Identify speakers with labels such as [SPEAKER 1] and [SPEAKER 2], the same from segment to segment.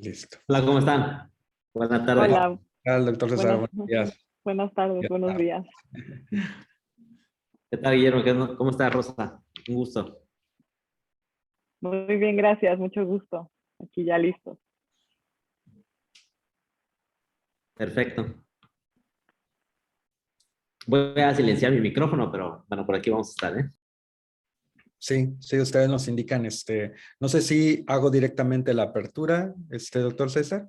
[SPEAKER 1] Listo.
[SPEAKER 2] Hola, ¿cómo están? Buenas tardes.
[SPEAKER 1] Hola,
[SPEAKER 3] Hola,
[SPEAKER 1] ¿qué tal, doctor César?
[SPEAKER 3] buenas,
[SPEAKER 1] Buenos días.
[SPEAKER 3] buenas tardes,
[SPEAKER 1] Ya
[SPEAKER 3] buenos
[SPEAKER 1] está.
[SPEAKER 3] días.
[SPEAKER 2] ¿Qué tal, Guillermo? ¿Cómo está, Rosa? Un gusto.
[SPEAKER 3] Muy bien, gracias, mucho gusto. Aquí ya listo.
[SPEAKER 2] Perfecto. Voy a silenciar mi micrófono, pero bueno, por aquí vamos a estar, ¿eh?
[SPEAKER 1] Sí, sí, ustedes nos indican, no sé si hago directamente la apertura, doctor César,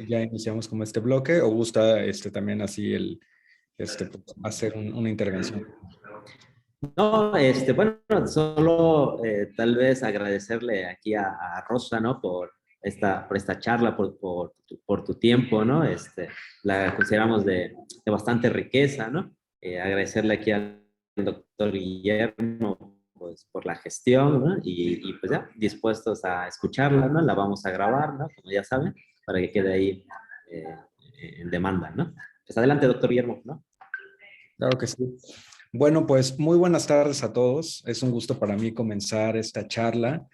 [SPEAKER 1] ya iniciamos como este bloque, o gusta, también así pues, hacer una intervención.
[SPEAKER 2] No, bueno, solo tal vez agradecerle aquí a Rosa, ¿no? Por esta charla, por tu tiempo, ¿no? La consideramos de bastante riqueza, ¿no? Agradecerle aquí al doctor Guillermo, pues, por la gestión, ¿no? Y pues ya, dispuestos a escucharla, ¿no? La vamos a grabar, ¿no? Como ya saben, para que quede ahí eh, en demanda, ¿no? Pues adelante, doctor Guillermo, ¿no?
[SPEAKER 1] Claro que sí. Bueno, pues muy buenas tardes a todos. Es un gusto para mí comenzar esta charla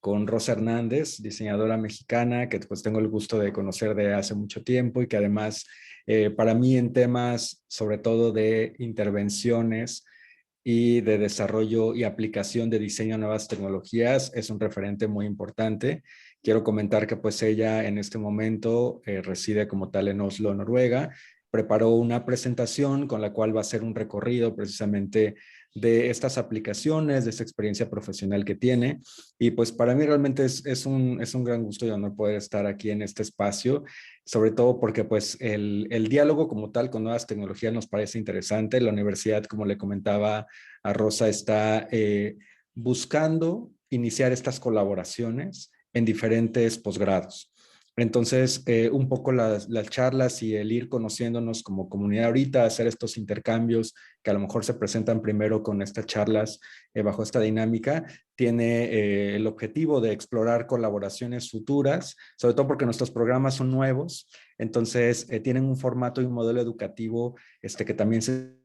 [SPEAKER 1] con Rosa Hernández, diseñadora mexicana, que pues tengo el gusto de conocer de hace mucho tiempo y que además para mí en temas sobre todo de intervenciones y de desarrollo y aplicación de diseño a nuevas tecnologías es un referente muy importante. Quiero comentar que pues ella en este momento reside como tal en Oslo, Noruega. Preparó una presentación con la cual va a hacer un recorrido precisamente de estas aplicaciones, de esa experiencia profesional que tiene. Y pues para mí realmente es un gran gusto y honor poder estar aquí en este espacio, sobre todo porque pues el diálogo como tal con nuevas tecnologías nos parece interesante. La universidad, como le comentaba a Rosa, está buscando iniciar estas colaboraciones en diferentes posgrados. Entonces, un poco las charlas y el ir conociéndonos como comunidad ahorita, hacer estos intercambios que a lo mejor se presentan primero con estas charlas bajo esta dinámica, tiene el objetivo de explorar colaboraciones futuras, sobre todo porque nuestros programas son nuevos, entonces tienen un formato y un modelo educativo que también se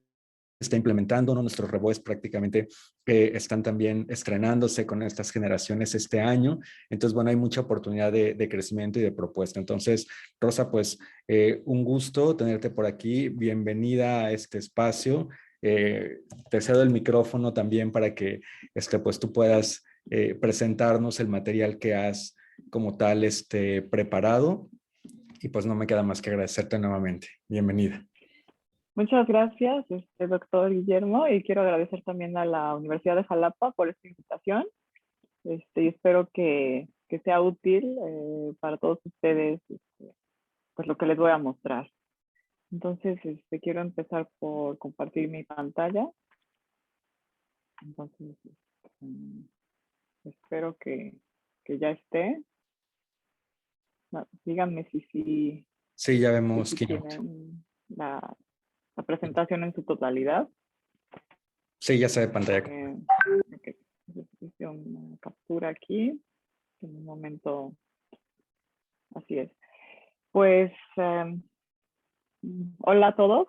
[SPEAKER 1] está implementando, ¿no? Nuestros reboes prácticamente están también estrenándose con estas generaciones este año. Entonces, bueno, hay mucha oportunidad de crecimiento y de propuesta. Entonces, Rosa, pues un gusto tenerte por aquí. Bienvenida a este espacio. Te cedo el micrófono también para que pues tú puedas presentarnos el material que has como tal preparado. Y pues no me queda más que agradecerte nuevamente. Bienvenida.
[SPEAKER 3] Muchas gracias, doctor Guillermo, y quiero agradecer también a la Universidad de Jalapa por esta invitación. Y espero que sea útil para todos ustedes, pues lo que les voy a mostrar. Entonces, quiero empezar por compartir mi pantalla. Entonces, espero que ya esté. No, díganme si
[SPEAKER 1] Sí, ya vemos
[SPEAKER 3] si
[SPEAKER 1] Keynote.
[SPEAKER 3] tienen la presentación en su totalidad.
[SPEAKER 1] Sí, ya se ve pantalla.
[SPEAKER 3] Okay. Hice una captura aquí. En un momento, así es. Pues, hola a todos.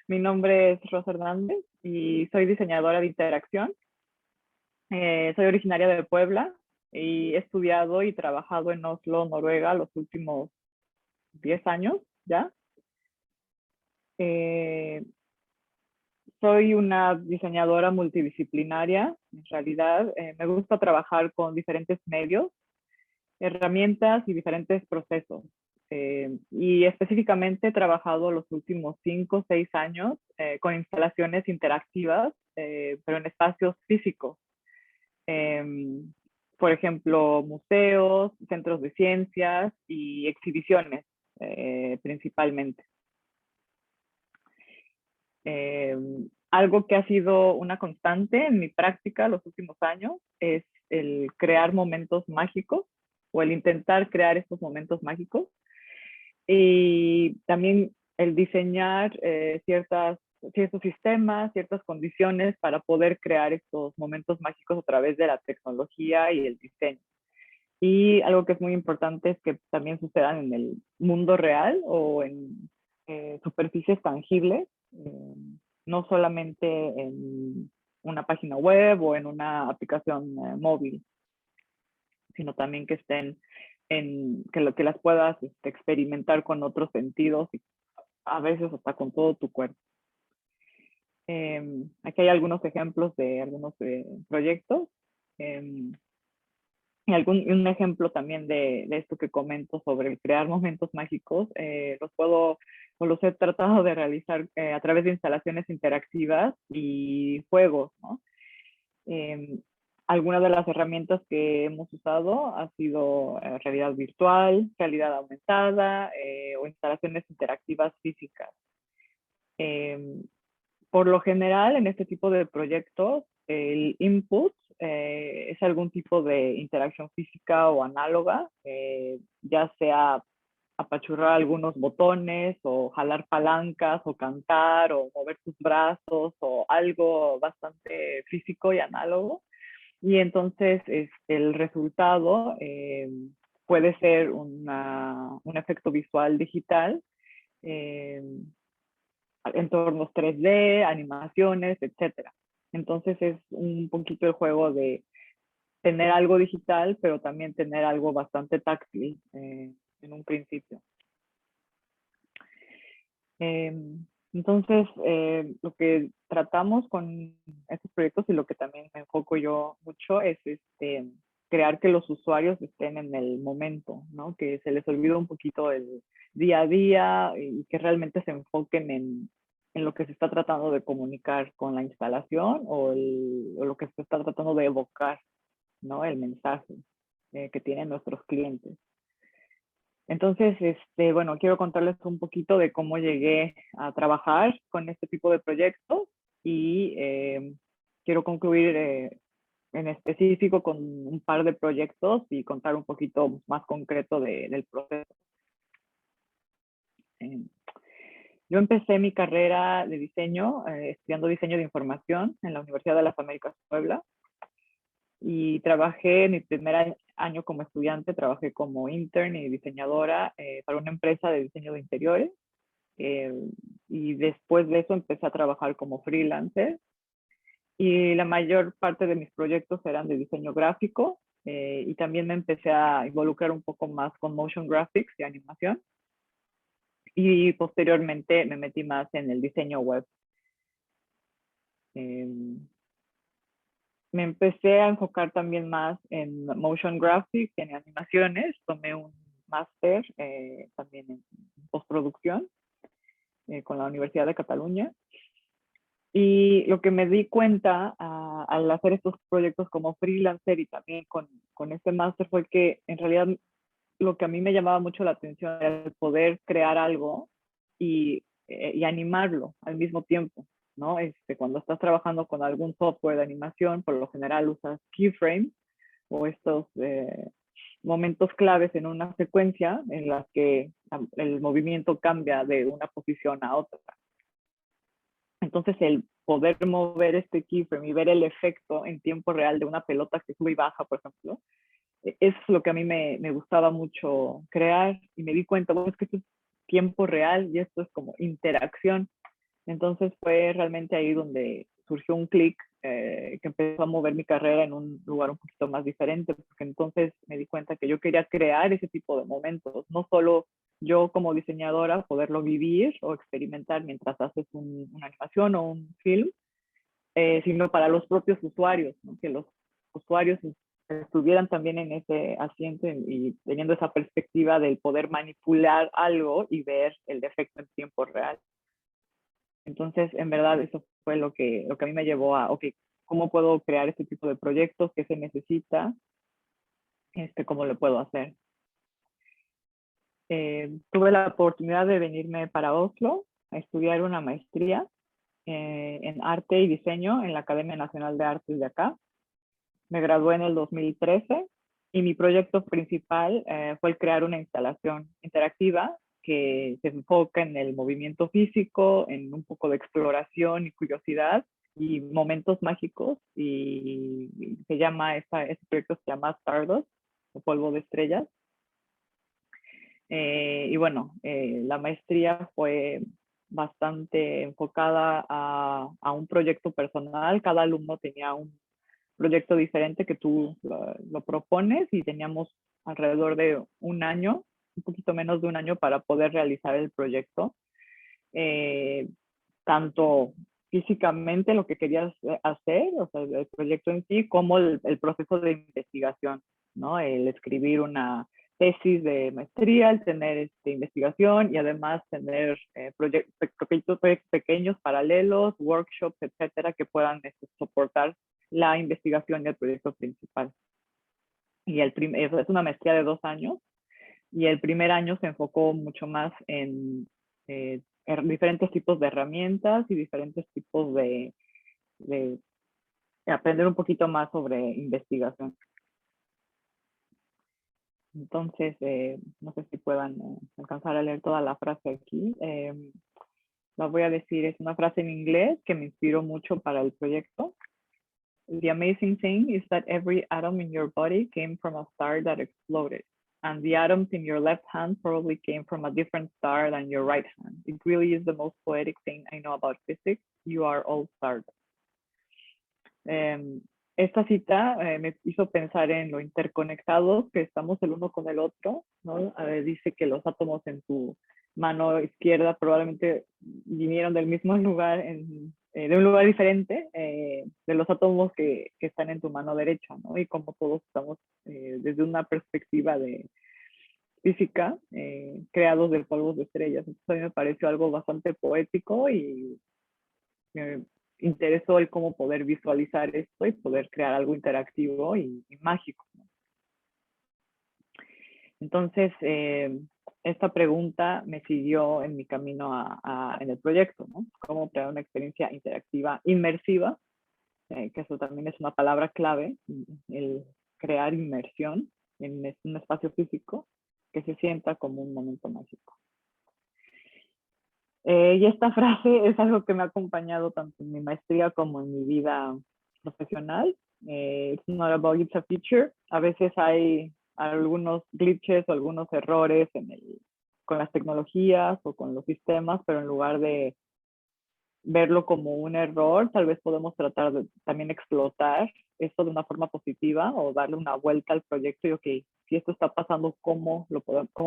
[SPEAKER 3] Mi nombre es Rosa Hernández y soy diseñadora de interacción. Soy originaria de Puebla y he estudiado y trabajado en Oslo, Noruega, los últimos 10 años ya. Soy una diseñadora multidisciplinaria. En realidad, me gusta trabajar con diferentes medios, herramientas y diferentes procesos. Y específicamente he trabajado los últimos 5 o 6 años con instalaciones interactivas, pero en espacios físicos. Por ejemplo, museos, centros de ciencias y exhibiciones principalmente. Algo que ha sido una constante en mi práctica los últimos años es el crear momentos mágicos o el intentar crear estos momentos mágicos y también el diseñar ciertos sistemas, ciertas condiciones para poder crear estos momentos mágicos a través de la tecnología y el diseño. Y algo que es muy importante es que también sucedan en el mundo real o en superficies tangibles, no solamente en una página web o en una aplicación móvil, sino también que estén que las puedas experimentar con otros sentidos y a veces hasta con todo tu cuerpo. Aquí hay algunos ejemplos de algunos proyectos. Y un ejemplo también de esto que comento sobre el crear momentos mágicos, los he tratado de realizar a través de instalaciones interactivas y juegos, ¿no? Algunas de las herramientas que hemos usado ha sido realidad virtual, realidad aumentada o instalaciones interactivas físicas. Por lo general, en este tipo de proyectos, el input es algún tipo de interacción física o análoga, ya sea apachurrar algunos botones o jalar palancas o cantar o mover tus brazos o algo bastante físico y análogo. Y entonces el resultado puede ser un efecto visual digital, entornos 3D, animaciones, etcétera. Entonces es un poquito el juego de tener algo digital, pero también tener algo bastante táctil en un principio. Entonces, lo que tratamos con estos proyectos y lo que también me enfoco yo mucho es crear que los usuarios estén en el momento, ¿no? Que se les olvide un poquito el día a día y que realmente se enfoquen en lo que se está tratando de comunicar con la instalación o lo que se está tratando de evocar, ¿no? El mensaje que tienen nuestros clientes. Entonces, bueno, quiero contarles un poquito de cómo llegué a trabajar con este tipo de proyectos y quiero concluir en específico con un par de proyectos y contar un poquito más concreto del proceso. Yo empecé mi carrera de diseño estudiando diseño de información en la Universidad de las Américas Puebla y trabajé en mi primer año como estudiante, trabajé como intern y diseñadora para una empresa de diseño de interiores y después de eso empecé a trabajar como freelancer y la mayor parte de mis proyectos eran de diseño gráfico y también me empecé a involucrar un poco más con motion graphics y animación y posteriormente me metí más en el diseño web. Me empecé a enfocar también más en motion graphics, en animaciones. Tomé un máster también en postproducción con la Universidad de Cataluña. Y lo que me di cuenta al hacer estos proyectos como freelancer y también con este máster fue que en realidad lo que a mí me llamaba mucho la atención era el poder crear algo y animarlo al mismo tiempo, ¿no? Cuando estás trabajando con algún software de animación, por lo general usas keyframes o estos momentos claves en una secuencia en las que el movimiento cambia de una posición a otra. Entonces el poder mover este keyframe y ver el efecto en tiempo real de una pelota que sube y baja, por ejemplo, es lo que a mí me gustaba mucho crear y me di cuenta, bueno, es que esto es tiempo real y esto es como interacción. Entonces fue realmente ahí donde surgió un clic que empezó a mover mi carrera en un lugar un poquito más diferente, porque entonces me di cuenta que yo quería crear ese tipo de momentos, no solo yo como diseñadora poderlo vivir o experimentar mientras haces una animación o un film, sino para los propios usuarios, ¿no? Que los usuarios estuvieran también en ese asiento y teniendo esa perspectiva del poder manipular algo y ver el efecto en tiempo real. Entonces, en verdad, eso fue lo que a mí me llevó a, ok, ¿cómo puedo crear este tipo de proyectos? ¿Qué se necesita? ¿Cómo lo puedo hacer? Tuve la oportunidad de venirme para Oslo a estudiar una maestría en arte y diseño en la Academia Nacional de Artes de acá. Me gradué en el 2013 y mi proyecto principal fue el crear una instalación interactiva que se enfoca en el movimiento físico, en un poco de exploración y curiosidad y momentos mágicos. Y este proyecto se llama Stardust, o Polvo de Estrellas. Y bueno, la maestría fue bastante enfocada a un proyecto personal. Cada alumno tenía proyecto diferente que tú lo propones, y teníamos alrededor de un año, un poquito menos de un año para poder realizar el proyecto. Tanto físicamente lo que querías hacer, o sea, el proyecto en sí, como el proceso de investigación, ¿no? El escribir una tesis de maestría, el tener investigación, y además tener proyectos pequeños, paralelos, workshops, etcétera, que puedan soportar la investigación y el proyecto principal. Y es una maestría de 2 años, y el primer año se enfocó mucho más en diferentes tipos de herramientas y diferentes tipos de aprender un poquito más sobre investigación. Entonces, no sé si puedan alcanzar a leer toda la frase aquí. La voy a decir, es una frase en inglés que me inspiró mucho para el proyecto. The amazing thing is that every atom in your body came from a star that exploded. And the atoms in your left hand probably came from a different star than your right hand. It really is the most poetic thing I know about physics. You are all stars. Esta cita me hizo pensar en lo interconectados que estamos el uno con el otro, ¿no? Dice que los átomos en tu mano izquierda probablemente vinieron del mismo lugar, de un lugar diferente de los átomos que están en tu mano derecha, ¿no? Y como todos estamos desde una perspectiva de física, creados de polvos de estrellas. Entonces a mí me pareció algo bastante poético, y me interesó el cómo poder visualizar esto y poder crear algo interactivo y mágico, ¿no? Entonces, esta pregunta me siguió en mi camino en el proyecto, ¿no? Cómo crear una experiencia interactiva inmersiva, que eso también es una palabra clave, el crear inmersión en un espacio físico que se sienta como un momento mágico. Y esta frase es algo que me ha acompañado tanto en mi maestría como en mi vida profesional. It's not about it's a feature. A veces hay algunos glitches o algunos errores con las tecnologías o con los sistemas, pero en lugar de verlo como un error, tal vez podemos tratar de también explotar esto de una forma positiva, o darle una vuelta al proyecto y, ok, si esto está pasando, ¿cómo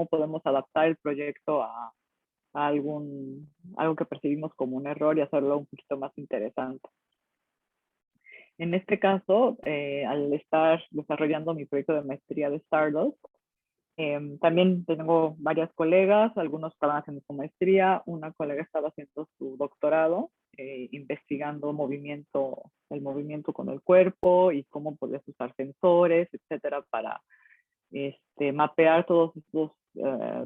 [SPEAKER 3] podemos adaptar el proyecto a algo que percibimos como un error y hacerlo un poquito más interesante? En este caso, al estar desarrollando mi proyecto de maestría de Stardust, también tengo varias colegas, algunos estaban haciendo su maestría, una colega estaba haciendo su doctorado, investigando el movimiento con el cuerpo y cómo podías usar sensores, etcétera, para mapear todos estos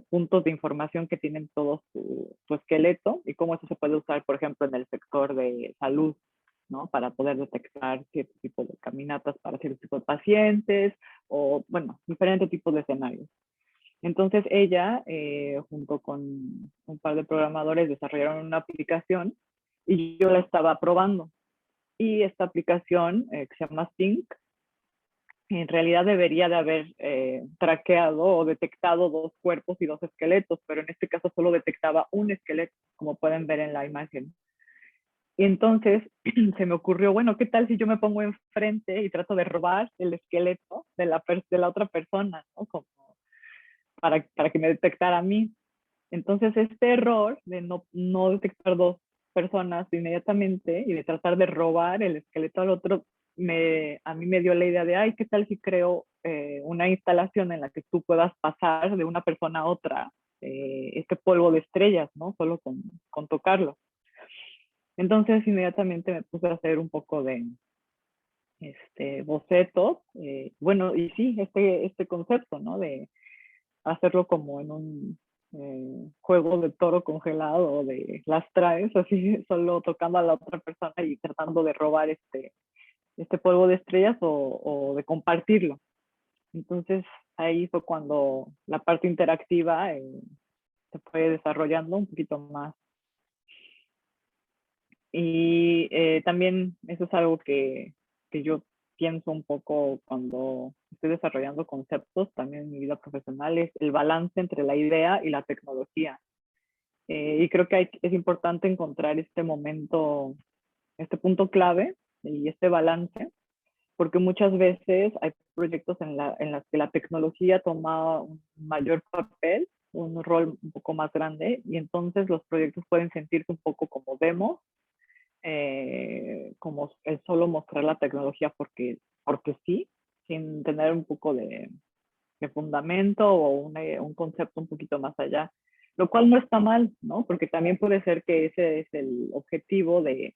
[SPEAKER 3] puntos de información que tienen todo su esqueleto, y cómo eso se puede usar, por ejemplo, en el sector de salud, ¿no? Para poder detectar cierto tipo de caminatas para cierto tipo de pacientes, o, bueno, diferentes tipos de escenarios. Entonces ella, junto con un par de programadores, desarrollaron una aplicación, y yo la estaba probando. Y esta aplicación, que se llama Sync, en realidad debería de haber traqueado o detectado 2 cuerpos y 2 esqueletos, pero en este caso solo detectaba un esqueleto, como pueden ver en la imagen. Y entonces se me ocurrió, bueno, ¿qué tal si yo me pongo enfrente y trato de robar el esqueleto de la otra persona, ¿no? Como para que me detectara a mí. Entonces este error de no detectar 2 personas inmediatamente y de tratar de robar el esqueleto al otro, a mí me dio la idea de, ay, ¿qué tal si creo una instalación en la que tú puedas pasar de una persona a otra este polvo de estrellas, ¿no? Solo con tocarlo. Entonces inmediatamente me puse a hacer un poco de bocetos, bueno, y sí, este concepto, ¿no? De hacerlo como en un juego de toro congelado, o de las traes, así, solo tocando a la otra persona y tratando de robar este polvo de estrellas, o de compartirlo. Entonces ahí fue cuando la parte interactiva se fue desarrollando un poquito más. Y también eso es algo que yo pienso un poco cuando estoy desarrollando conceptos también en mi vida profesional, es el balance entre la idea y la tecnología. Y creo que es importante encontrar este momento, este punto clave y este balance, porque muchas veces hay proyectos en las que la tecnología toma un mayor papel, un rol un poco más grande, y entonces los proyectos pueden sentirse un poco como demos, como el solo mostrar la tecnología porque sí, sin tener un poco de fundamento o un concepto un poquito más allá, lo cual no está mal, ¿no? Porque también puede ser que ese es el objetivo de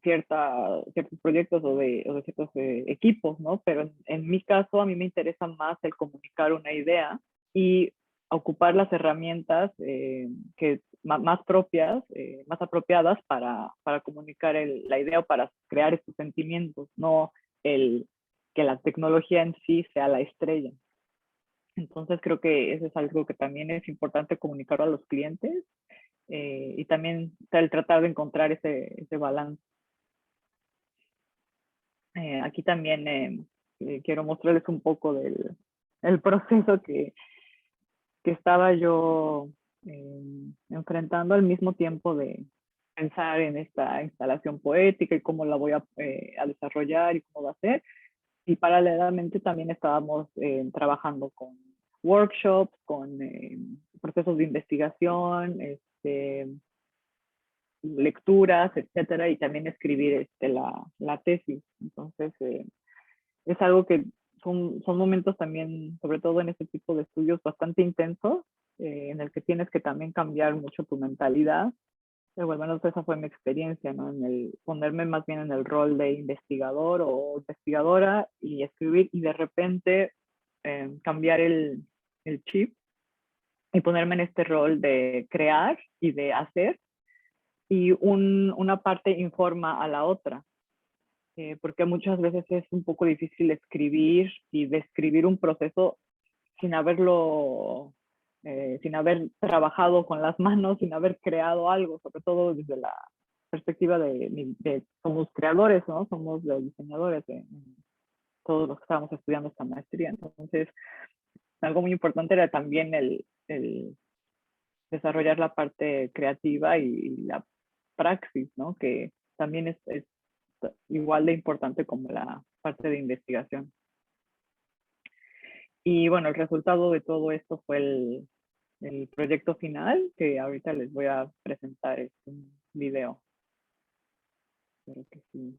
[SPEAKER 3] ciertos proyectos o de ciertos equipos, ¿no? Pero en mi caso, a mí me interesa más el comunicar una idea y ocupar las herramientas más propias, más apropiadas para comunicar la idea o para crear estos sentimientos, no el que la tecnología en sí sea la estrella. Entonces creo que eso es algo que también es importante comunicar a los clientes, y también el tratar de encontrar ese balance. Aquí también quiero mostrarles un poco el proceso que estaba yo enfrentando al mismo tiempo de pensar en esta instalación poética y cómo la voy a desarrollar y cómo va a ser. Y paralelamente también estábamos trabajando con workshops, con procesos de investigación, lecturas, etcétera, y también escribir la tesis. Entonces, es algo que son momentos también, sobre todo en este tipo de estudios, bastante intensos, en el que tienes que también cambiar mucho tu mentalidad. Pero al menos esa fue mi experiencia, ¿no? En el ponerme más bien en el rol de investigador o investigadora y escribir y de repente cambiar el chip y ponerme en este rol de crear y de hacer, y una parte informa a la otra, porque muchas veces es un poco difícil escribir y describir un proceso sin sin haber trabajado con las manos, sin haber creado algo, sobre todo desde la perspectiva somos creadores, ¿no? Somos los diseñadores de todos los que estábamos estudiando esta maestría. Entonces, algo muy importante era también el desarrollar la parte creativa y la praxis, ¿no? Que también es igual de importante como la parte de investigación. Y bueno, el resultado de todo esto fue el proyecto final, que ahorita les voy a presentar un video. Espero que sí.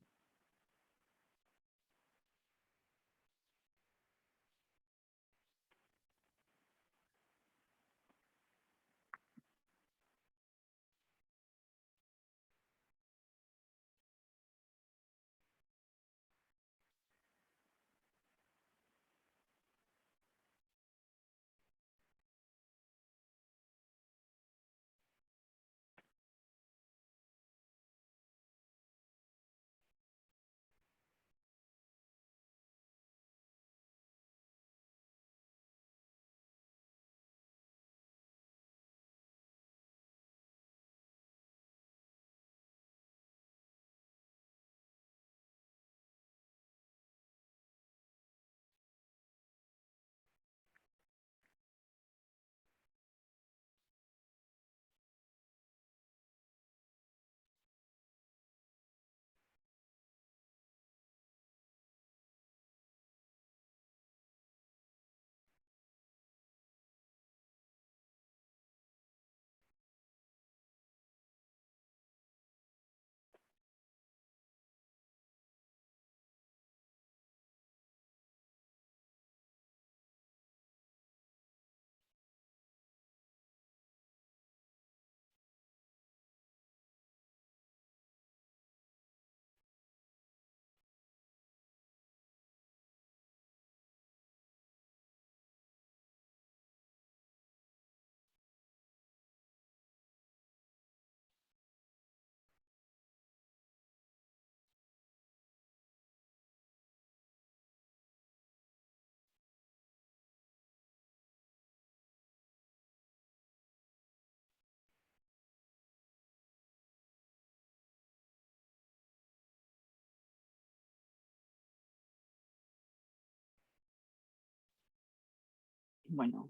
[SPEAKER 3] Bueno,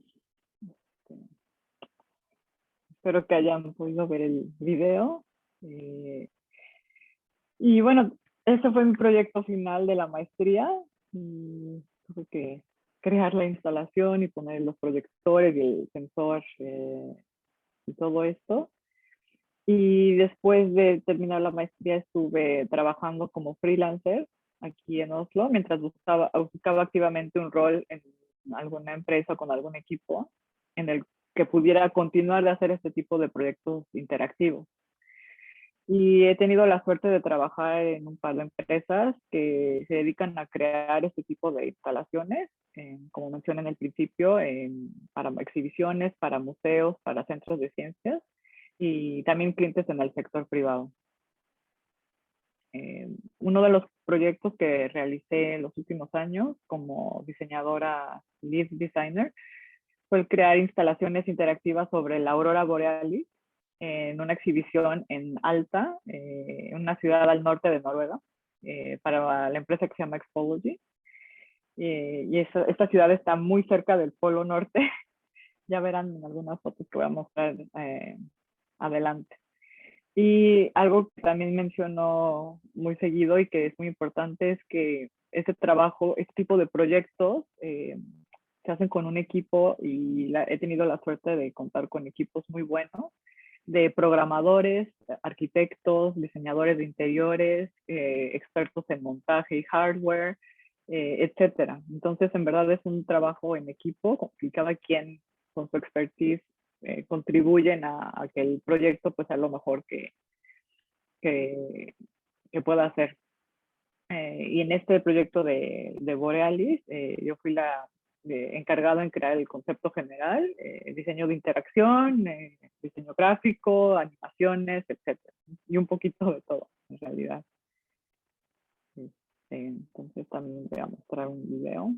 [SPEAKER 3] este, espero que hayan podido ver el video. Y bueno, ese fue mi proyecto final de la maestría. Y tuve que crear la instalación y poner los proyectores y el sensor y todo esto. Y después de terminar la maestría estuve trabajando como freelancer aquí en Oslo, mientras buscaba activamente un rol en alguna empresa con algún equipo en el que pudiera continuar de hacer este tipo de proyectos interactivos. Y he tenido la suerte de trabajar en un par de empresas que se dedican a crear este tipo de instalaciones, como mencioné en el principio, para exhibiciones, para museos, para centros de ciencias y también clientes en el sector privado. Uno de los proyectos que realicé en los últimos años como diseñadora lead designer fue el crear instalaciones interactivas sobre la aurora borealis en una exhibición en Alta, una ciudad al norte de Noruega, para la empresa que se llama Expology. Y esta ciudad está muy cerca del Polo Norte. Ya verán en algunas fotos que voy a mostrar adelante. Y algo que también menciono muy seguido y que es muy importante es que este trabajo, este tipo de proyectos se hacen con un equipo y he tenido la suerte de contar con equipos muy buenos de programadores, arquitectos, diseñadores de interiores, expertos en montaje y hardware, etcétera. Entonces, en verdad es un trabajo en equipo y cada quien con su expertise contribuyen a que el proyecto pues sea lo mejor que, que pueda hacer. Y en este proyecto de Borealis, yo fui la encargada en crear el concepto general, diseño de interacción, diseño gráfico, animaciones, etcétera. Y un poquito de todo, en realidad. Entonces también voy a mostrar un video.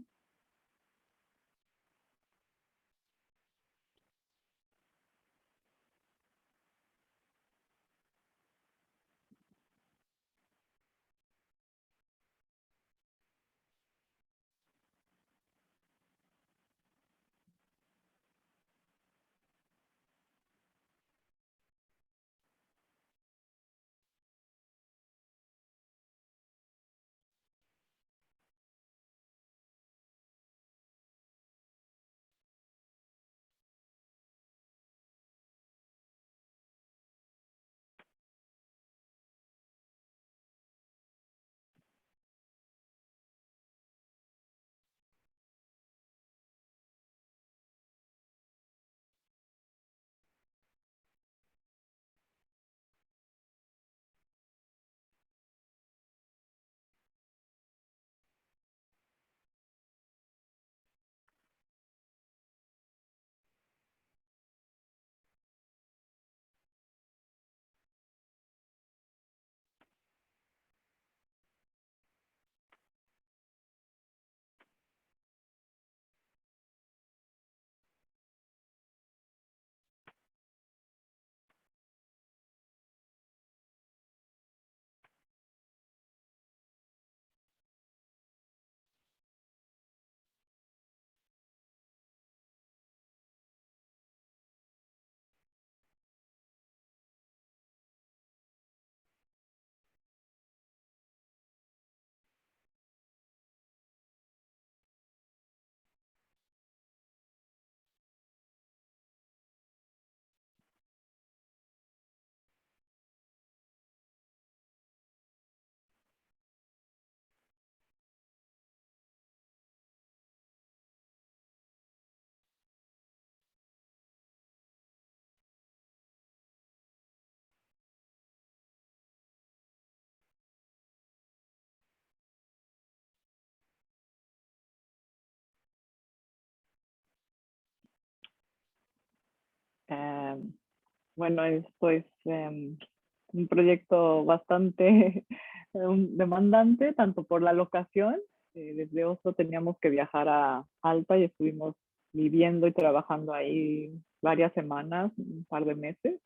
[SPEAKER 3] Bueno, esto es un proyecto bastante demandante, tanto por la locación. Desde Oslo teníamos que viajar a Alta y estuvimos viviendo y trabajando ahí varias semanas, un par de meses.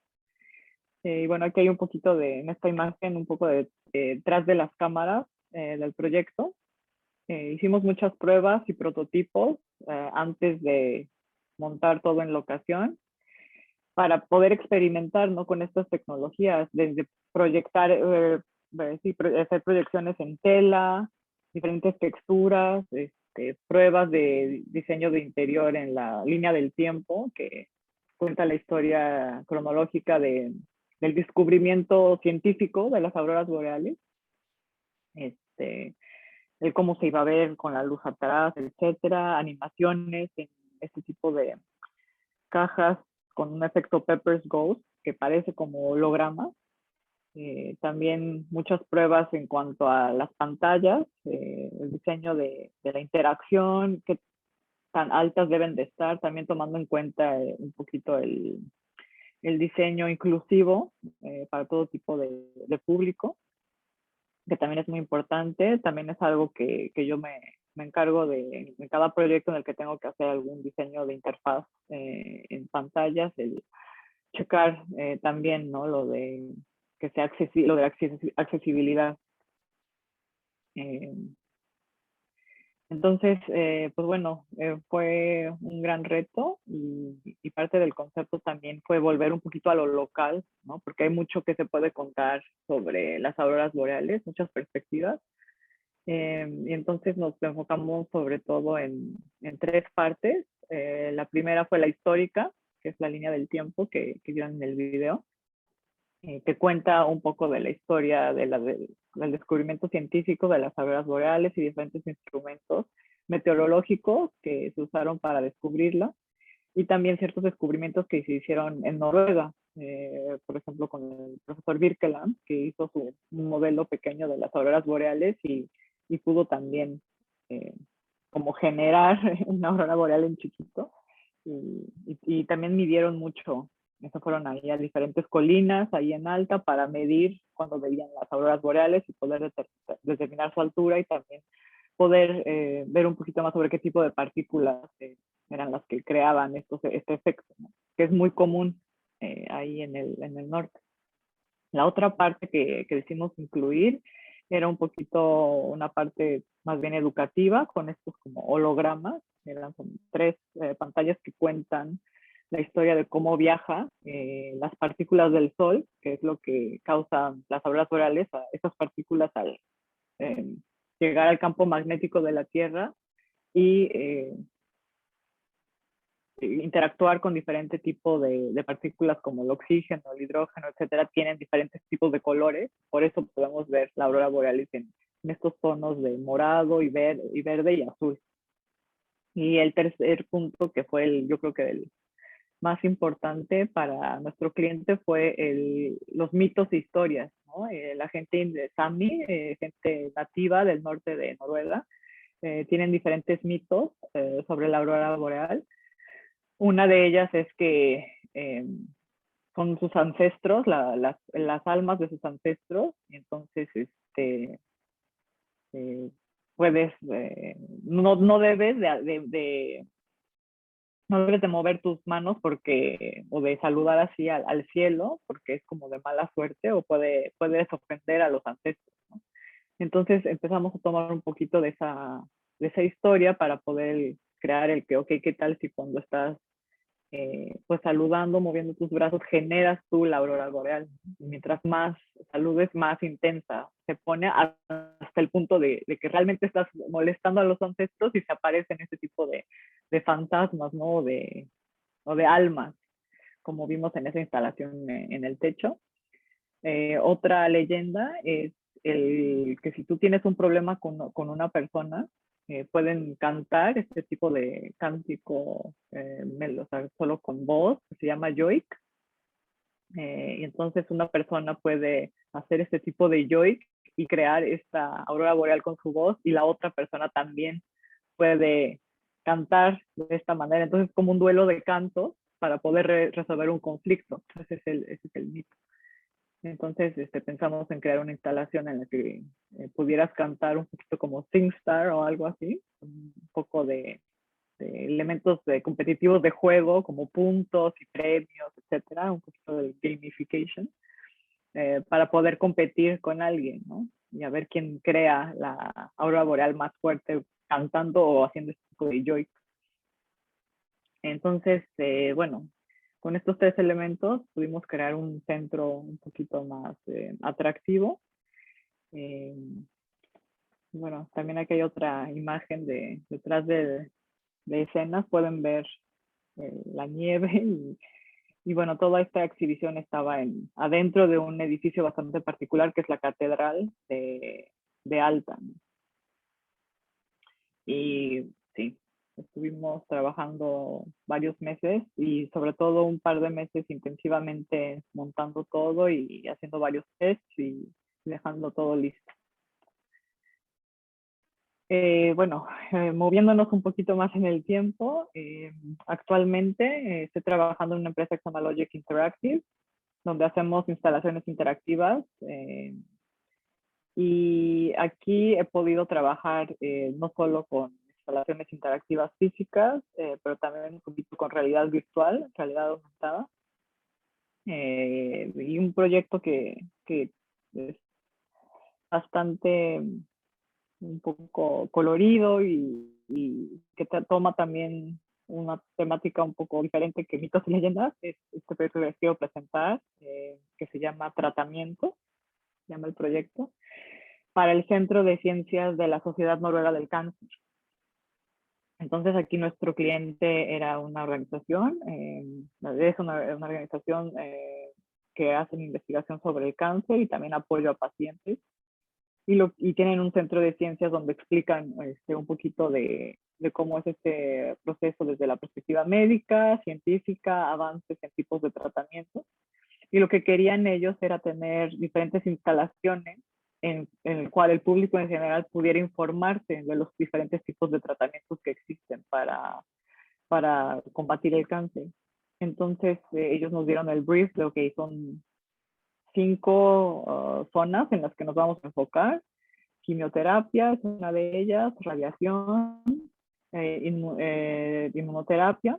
[SPEAKER 3] Y bueno, aquí hay un poquito en esta imagen, un poco detrás de las cámaras del proyecto. Hicimos muchas pruebas y prototipos antes de montar todo en locación para poder experimentar, ¿no?, con estas tecnologías, desde proyectar sí, hacer proyecciones en tela, diferentes texturas, pruebas de diseño de interior en la línea del tiempo, que cuenta la historia cronológica del descubrimiento científico de las auroras boreales, el cómo se iba a ver con la luz atrás, etcétera, animaciones en este tipo de cajas con un efecto Pepper's Ghost, que parece como holograma. También muchas pruebas en cuanto a las pantallas, el diseño de la interacción, qué tan altas deben de estar, también tomando en cuenta un poquito el diseño inclusivo para todo tipo de público, que también es muy importante. También es algo que yo me encargo de, en cada proyecto en el que tengo que hacer algún diseño de interfaz en pantallas, el checar también, ¿no? Lo de que sea accesible, lo de accesibilidad. Entonces, pues bueno, fue un gran reto y parte del concepto también fue volver un poquito a lo local, ¿no? Porque hay mucho que se puede contar sobre las auroras boreales, muchas perspectivas. Y entonces nos enfocamos sobre todo en tres partes. La primera fue la histórica, que es la línea del tiempo que vieron en el video, que cuenta un poco de la historia del descubrimiento científico de las auroras boreales y diferentes instrumentos meteorológicos que se usaron para descubrirla, y también ciertos descubrimientos que se hicieron en Noruega, por ejemplo con el profesor Birkeland, que hizo un modelo pequeño de las auroras boreales y pudo también como generar una aurora boreal en chiquito, y también midieron mucho. Eso, fueron ahí a diferentes colinas, ahí en alta, para medir cuando veían las auroras boreales y poder determinar su altura, y también poder ver un poquito más sobre qué tipo de partículas eran las que creaban este efecto, ¿no? Que es muy común ahí en el norte. La otra parte que decidimos incluir era un poquito una parte más bien educativa, con estos como hologramas. Eran como tres pantallas que cuentan la historia de cómo viaja las partículas del Sol, que es lo que causan las auroras boreales, estas partículas al llegar al campo magnético de la Tierra y interactuar con diferentes tipos de partículas como el oxígeno, el hidrógeno, etcétera, tienen diferentes tipos de colores. Por eso podemos ver la aurora borealis en estos tonos de morado y verde y azul. Y el tercer punto, que fue yo creo que el más importante para nuestro cliente, fue los mitos e historias, ¿no? La gente de Sami, gente nativa del norte de Noruega, tienen diferentes mitos sobre la aurora boreal. Una de ellas es que son sus ancestros, las almas de sus ancestros, y entonces eh, puedes, no debes no debes de mover tus manos o de saludar así al cielo, porque es como de mala suerte, o puedes ofender a los ancestros, ¿no? Entonces empezamos a tomar un poquito de esa historia para poder crear el que, ok, ¿qué tal si cuando estás pues saludando, moviendo tus brazos, generas tú la aurora boreal? Y mientras más saludes, más intensa se pone, hasta el punto de que realmente estás molestando a los ancestros y se aparecen este tipo de fantasmas, ¿no? O de almas, como vimos en esa instalación en el techo. Otra leyenda es que si tú tienes un problema con una persona, pueden cantar este tipo de cántico, o sea, solo con voz, que se llama yoik. Y entonces una persona puede hacer este tipo de yoik y crear esta aurora boreal con su voz, y la otra persona también puede cantar de esta manera. Entonces es como un duelo de canto para poder resolver un conflicto. Ese es el mito. Entonces pensamos en crear una instalación en la que pudieras cantar un poquito como SingStar o algo así, un poco de elementos competitivos de juego, como puntos y premios, etcétera, un poquito de gamification, para poder competir con alguien, ¿no? Y a ver quién crea la aurora boreal más fuerte cantando o haciendo este tipo de joy. Entonces, bueno, con estos tres elementos pudimos crear un centro un poquito más atractivo. Eh, bueno, también aquí hay otra imagen detrás de escenas, pueden ver la nieve y bueno, toda esta exhibición estaba adentro de un edificio bastante particular que es la Catedral de Alta, ¿no? Y sí, estuvimos trabajando varios meses y sobre todo un par de meses intensivamente montando todo y haciendo varios tests y dejando todo listo. Bueno, moviéndonos un poquito más en el tiempo, actualmente estoy trabajando en una empresa que se llama Logic Interactive, donde hacemos instalaciones interactivas. Y aquí he podido trabajar no solo con instalaciones interactivas físicas, pero también un poquito con realidad virtual, realidad aumentada. Y un proyecto que es bastante un poco colorido y que toma también una temática un poco diferente que mitos y leyendas. Es este proyecto que quiero presentar, que se llama Tratamiento, se llama el proyecto, para el Centro de Ciencias de la Sociedad Noruega del Cáncer. Entonces aquí nuestro cliente era una organización, es una organización que hace investigación sobre el cáncer y también apoyo a pacientes. Y tienen un centro de ciencias donde explican un poquito de cómo es este proceso desde la perspectiva médica, científica, avances en tipos de tratamiento. Y lo que querían ellos era tener diferentes instalaciones en el cual el público en general pudiera informarse de los diferentes tipos de tratamientos que existen para combatir el cáncer. Entonces ellos nos dieron el brief de que son 5 zonas en las que nos vamos a enfocar. Quimioterapia es una de ellas, radiación, inmunoterapia,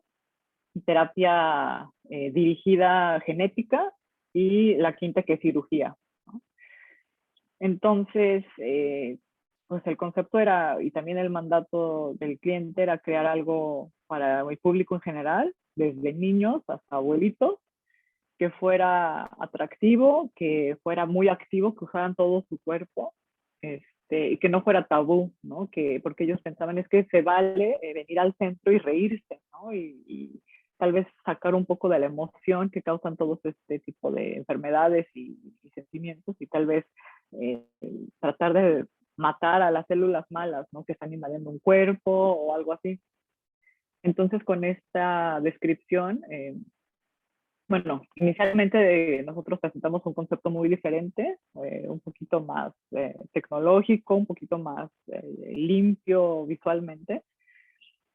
[SPEAKER 3] terapia dirigida genética y la quinta que es cirugía, ¿no? Entonces, pues el concepto era, y también el mandato del cliente era crear algo para el público en general, desde niños hasta abuelitos, que fuera atractivo, que fuera muy activo, que usaran todo su cuerpo, y que no fuera tabú, ¿no? Porque ellos pensaban es que se vale venir al centro y reírse, ¿no? Y tal vez sacar un poco de la emoción que causan todos este tipo de enfermedades y sentimientos y tal vez eh, tratar de matar a las células malas, ¿no? Que están invadiendo un cuerpo o algo así. Entonces, con esta descripción, bueno, inicialmente nosotros presentamos un concepto muy diferente, un poquito más tecnológico, un poquito más limpio visualmente,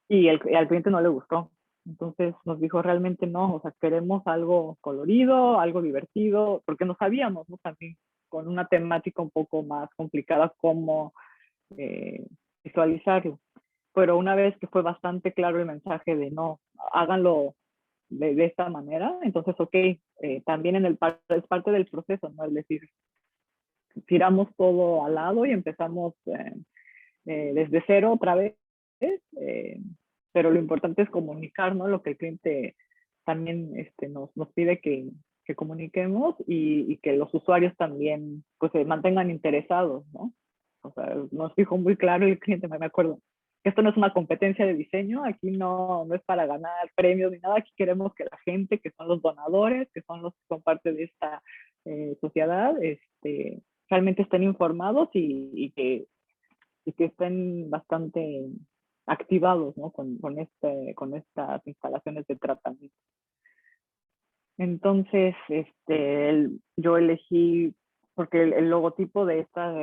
[SPEAKER 3] y al cliente no le gustó. Entonces nos dijo realmente no, o sea, queremos algo colorido, algo divertido, porque no sabíamos, ¿no? También con una temática un poco más complicada cómo eh, visualizarlo. Pero una vez que fue bastante claro el mensaje de no, háganlo de esta manera, entonces, ok, también es parte del proceso, ¿no? Es decir, tiramos todo al lado y empezamos desde cero otra vez, eh, pero lo importante es comunicar, ¿no? Lo que el cliente también nos pide que comuniquemos y que los usuarios también pues se mantengan interesados, ¿no? O sea, nos dijo muy claro el cliente, me acuerdo, que esto no es una competencia de diseño, aquí no es para ganar premios ni nada, aquí queremos que la gente, que son los donadores, que son los que son parte de esta sociedad, realmente estén informados y que estén bastante activados, ¿no? con estas instalaciones de tratamiento. Entonces, yo elegí, porque el logotipo de esta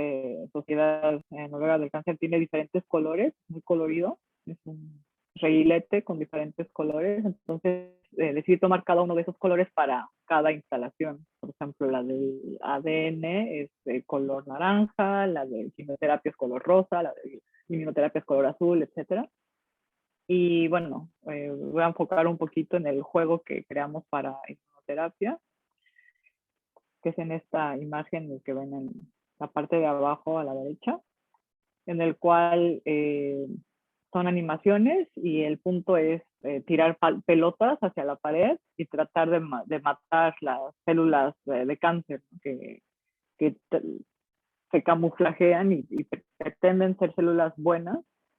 [SPEAKER 3] Sociedad Noruega del Cáncer tiene diferentes colores, muy colorido, es un reguilete con diferentes colores, entonces decidí tomar cada uno de esos colores para cada instalación. Por ejemplo, la del ADN es de color naranja, la de quimioterapia es color rosa, la de inmunoterapia es color azul, etcétera. Y bueno, voy a enfocar un poquito en el juego que creamos para inmunoterapia, que es en esta imagen que ven en la parte de abajo a la derecha, en el cual son animaciones y el punto es tirar pelotas hacia la pared y tratar de matar las células de cáncer que se camuflajean y pretenden ser células buenas,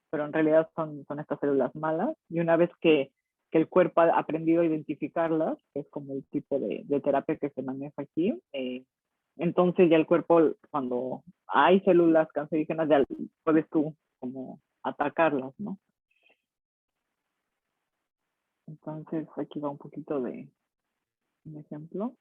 [SPEAKER 3] pero en realidad son estas células malas. Y una vez que el cuerpo ha aprendido a identificarlas, que es como el tipo de terapia que se maneja aquí, entonces ya el cuerpo, cuando hay células cancerígenas, ya puedes tú como atacarlas, ¿no? Entonces aquí va un poquito de un ejemplo.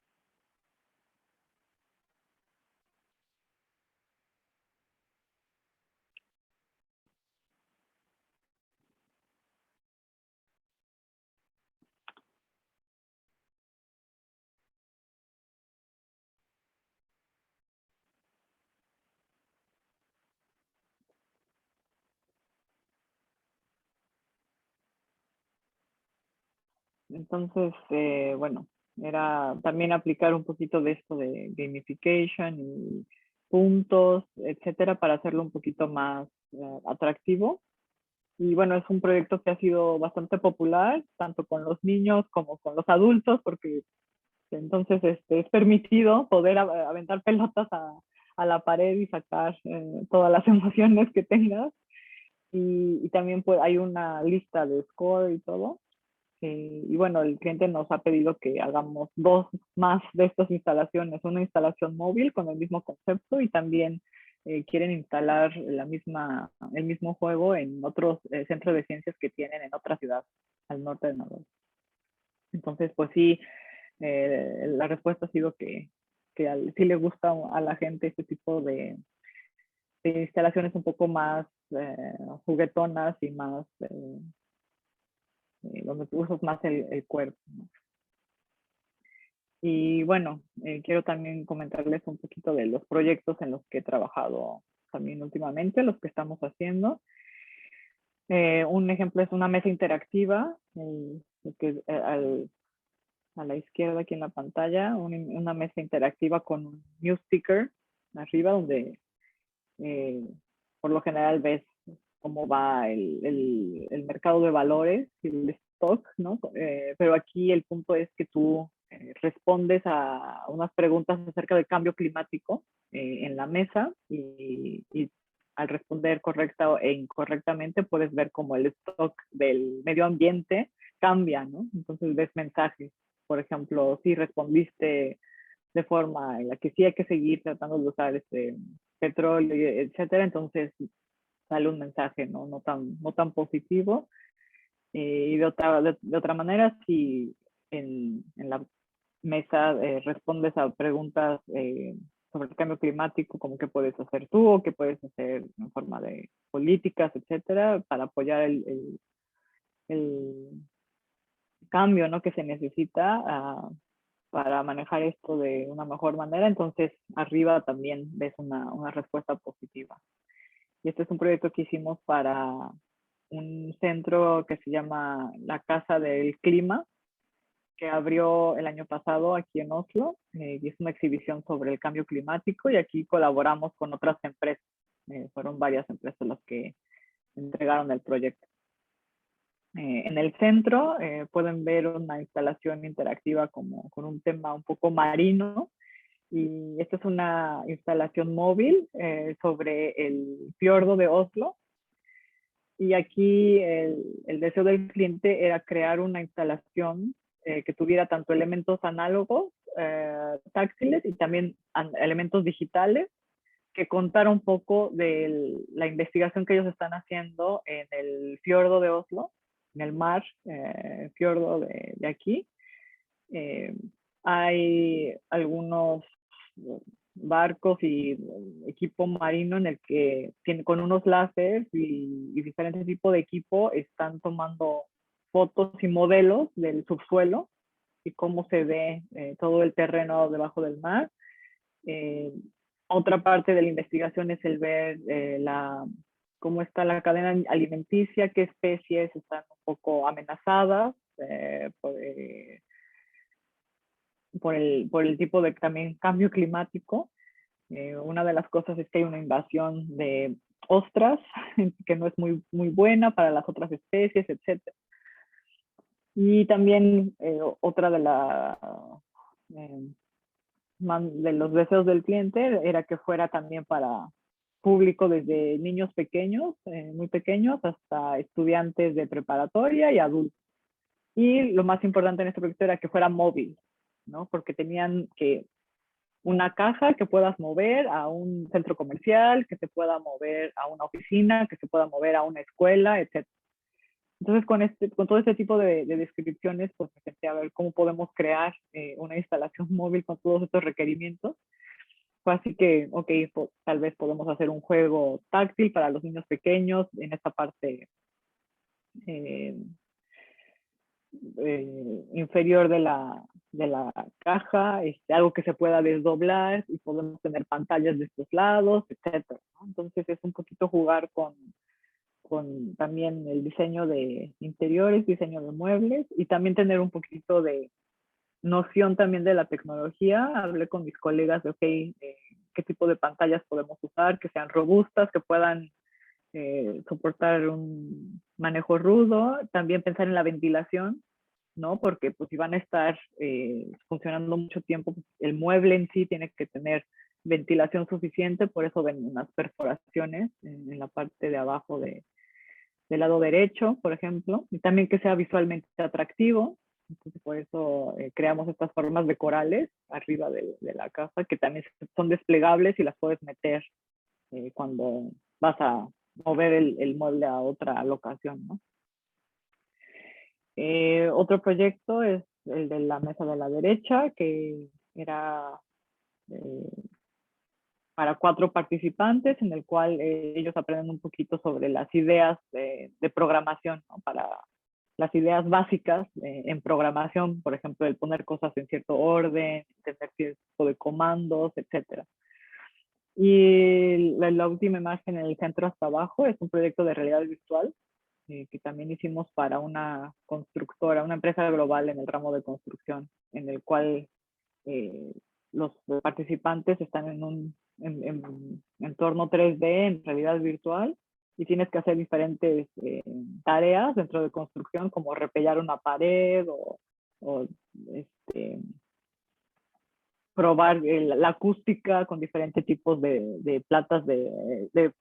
[SPEAKER 3] Entonces, bueno, era también aplicar un poquito de esto de gamification y puntos, etcétera, para hacerlo un poquito más atractivo. Y bueno, es un proyecto que ha sido bastante popular, tanto con los niños como con los adultos, porque entonces es permitido poder aventar pelotas a la pared y sacar todas las emociones que tengas. Y también pues, hay una lista de score y todo. Y bueno, el cliente nos ha pedido que hagamos 2 más de estas instalaciones, una instalación móvil con el mismo concepto y también quieren instalar el mismo juego en otros centros de ciencias que tienen en otra ciudad al norte de Nueva York. Entonces, pues sí, la respuesta ha sido que sí le gusta a la gente este tipo de instalaciones un poco más juguetonas y más donde tú usas más el cuerpo, ¿no? Y bueno, quiero también comentarles un poquito de los proyectos en los que he trabajado también últimamente, los que estamos haciendo. Un ejemplo es una mesa interactiva, que a la izquierda aquí en la pantalla, una mesa interactiva con un news sticker arriba donde por lo general ves cómo va el mercado de valores y el stock, ¿no? Pero aquí el punto es que tú respondes a unas preguntas acerca del cambio climático en la mesa y al responder correcta e incorrectamente puedes ver cómo el stock del medio ambiente cambia, ¿no? Entonces ves mensajes. Por ejemplo, si respondiste de forma en la que sí hay que seguir tratando de usar petróleo, etcétera, entonces sale un mensaje no tan positivo. Y de otra manera, si en la mesa respondes a preguntas sobre el cambio climático, como qué puedes hacer tú o qué puedes hacer en forma de políticas, etcétera, para apoyar el cambio, ¿no?, que se necesita para manejar esto de una mejor manera, entonces arriba también ves una respuesta positiva. Y este es un proyecto que hicimos para un centro que se llama la Casa del Clima, que abrió el año pasado aquí en Oslo, y es una exhibición sobre el cambio climático y aquí colaboramos con otras empresas. Fueron varias empresas las que entregaron el proyecto. En el centro pueden ver una instalación interactiva con un tema un poco marino, y esta es una instalación móvil sobre el fiordo de Oslo. Y aquí el deseo del cliente era crear una instalación que tuviera tanto elementos análogos, táctiles y también elementos digitales, que contara un poco de la investigación que ellos están haciendo en el fiordo de Oslo, en el mar fiordo de aquí. Eh, Hay algunos barcos y equipo marino en el que con unos láseres y diferentes tipos de equipo están tomando fotos y modelos del subsuelo y cómo se ve todo el terreno debajo del mar. Eh, Otra parte de la investigación es el ver cómo está la cadena alimenticia, qué especies están un poco amenazadas por el tipo de también cambio climático. Una de las cosas es que hay una invasión de ostras que no es muy buena para las otras especies, etc. Y también otra de de los deseos del cliente era que fuera también para público desde niños pequeños, muy pequeños, hasta estudiantes de preparatoria y adultos. Y lo más importante en este proyecto era que fuera móvil, ¿no? Porque tenían que una caja que puedas mover a un centro comercial, que se pueda mover a una oficina, que se pueda mover a una escuela, etc. Entonces, con todo este tipo de descripciones, pues empecé a ver cómo podemos crear una instalación móvil con todos estos requerimientos. Fue así que, ok, pues, tal vez podemos hacer un juego táctil para los niños pequeños en esta parte eh, inferior de la caja, algo que se pueda desdoblar y podemos tener pantallas de estos lados, etcétera, ¿no? Entonces es un poquito jugar con también el diseño de interiores, diseño de muebles y también tener un poquito de noción también de la tecnología. Hablé con mis colegas de, ok, qué tipo de pantallas podemos usar, que sean robustas, que puedan soportar un manejo rudo. También pensar en la ventilación, ¿no? Porque pues si van a estar funcionando mucho tiempo, pues, el mueble en sí tiene que tener ventilación suficiente, por eso ven unas perforaciones en la parte de abajo del lado derecho, por ejemplo, y también que sea visualmente atractivo. Entonces, por eso creamos estas formas de corales arriba de la casa, que también son desplegables y las puedes meter cuando vas a mover el mueble a otra locación, ¿no? Otro proyecto es el de la mesa de la derecha, que era para 4 participantes, en el cual ellos aprenden un poquito sobre las ideas de programación, ¿no? Para las ideas básicas en programación, por ejemplo, el poner cosas en cierto orden, entender cierto tipo de comandos, etc. Y la última imagen en el centro hasta abajo es un proyecto de realidad virtual que también hicimos para una constructora, una empresa global en el ramo de construcción, en el cual los participantes están en un entorno 3D en realidad virtual y tienes que hacer diferentes tareas dentro de construcción, como repellar una pared o probar la acústica con diferentes tipos de platas de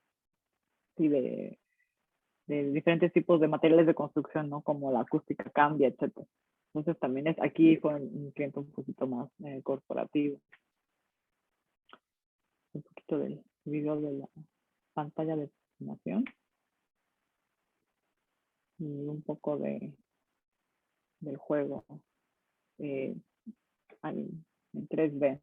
[SPEAKER 3] diferentes tipos de materiales de construcción, ¿no? Como la acústica cambia, etcétera. Entonces también es aquí con un cliente un poquito más corporativo. Un poquito del video de la pantalla de presentación y un poco del juego en 3D.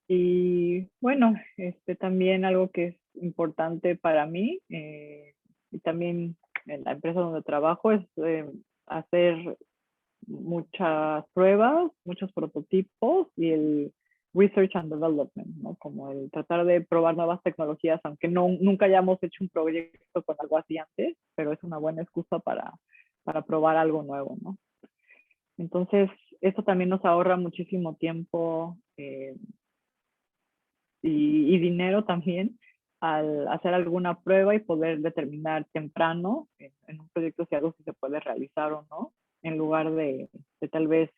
[SPEAKER 3] Y bueno, también algo que es importante para mí y también en la empresa donde trabajo es hacer muchas pruebas, muchos prototipos y el research and development, ¿no? Como el tratar de probar nuevas tecnologías, aunque nunca hayamos hecho un proyecto con algo así antes, pero es una buena excusa para probar algo nuevo, ¿no? Entonces, esto también nos ahorra muchísimo tiempo y dinero también al hacer alguna prueba y poder determinar temprano en un proyecto si algo sí se puede realizar o no, en lugar de tal vez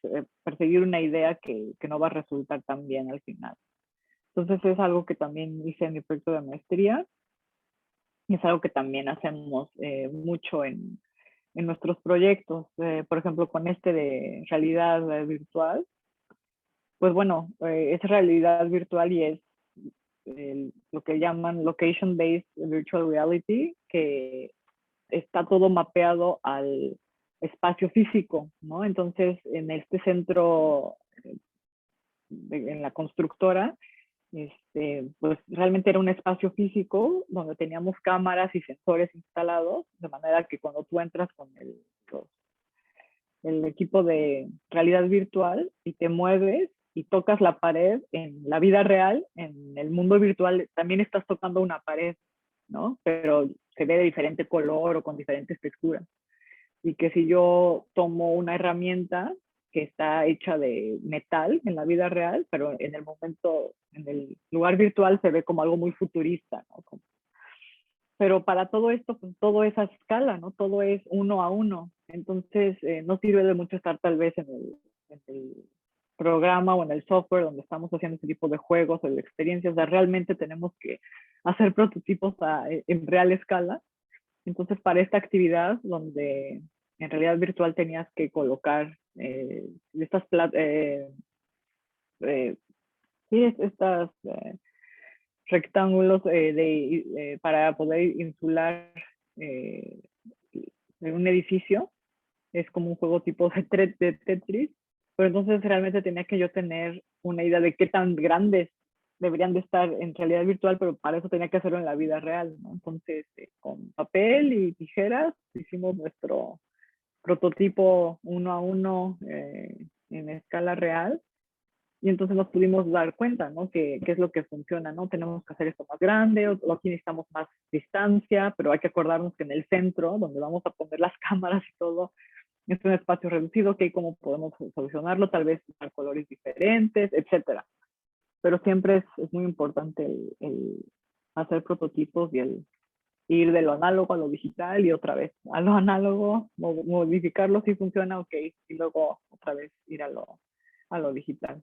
[SPEAKER 3] perseguir una idea que no va a resultar tan bien al final. Entonces es algo que también hice en mi proyecto de maestría y es algo que también hacemos mucho en nuestros proyectos. Por ejemplo, con este de realidad virtual, pues bueno, es realidad virtual y es lo que llaman location-based virtual reality, que está todo mapeado al espacio físico, ¿no? Entonces, en este centro, en la constructora, pues realmente era un espacio físico donde teníamos cámaras y sensores instalados, de manera que cuando tú entras con el equipo de realidad virtual y te mueves y tocas la pared en la vida real, en el mundo virtual también estás tocando una pared, ¿no? Pero se ve de diferente color o con diferentes texturas. Y que si yo tomo una herramienta que está hecha de metal en la vida real, pero en el momento, en el lugar virtual se ve como algo muy futurista, ¿no? Pero para todo esto, pues todo es a escala, ¿no? Todo es 1 a 1. Entonces, no sirve de mucho estar tal vez en el programa o en el software donde estamos haciendo ese tipo de juegos o de experiencias. O sea, realmente tenemos que hacer prototipos en real escala. Entonces, para esta actividad, donde en realidad virtual tenías que colocar estas estas rectángulos para poder insular un edificio. Es como un juego tipo de Tetris, pero entonces realmente tenía que yo tener una idea de qué tan grandes deberían de estar en realidad virtual, pero para eso tenía que hacerlo en la vida real, ¿no? Entonces, con papel y tijeras hicimos nuestro prototipo 1 a 1 en escala real, y entonces nos pudimos dar cuenta, ¿no? Qué es lo que funciona, ¿no? Tenemos que hacer esto más grande, o aquí necesitamos más distancia, pero hay que acordarnos que en el centro, donde vamos a poner las cámaras y todo, es un espacio reducido, que cómo podemos solucionarlo, tal vez usar colores diferentes, etcétera. Pero siempre es muy importante el hacer prototipos y el ir de lo análogo a lo digital y otra vez a lo análogo, modificarlo si funciona, ok, y luego otra vez ir a lo digital.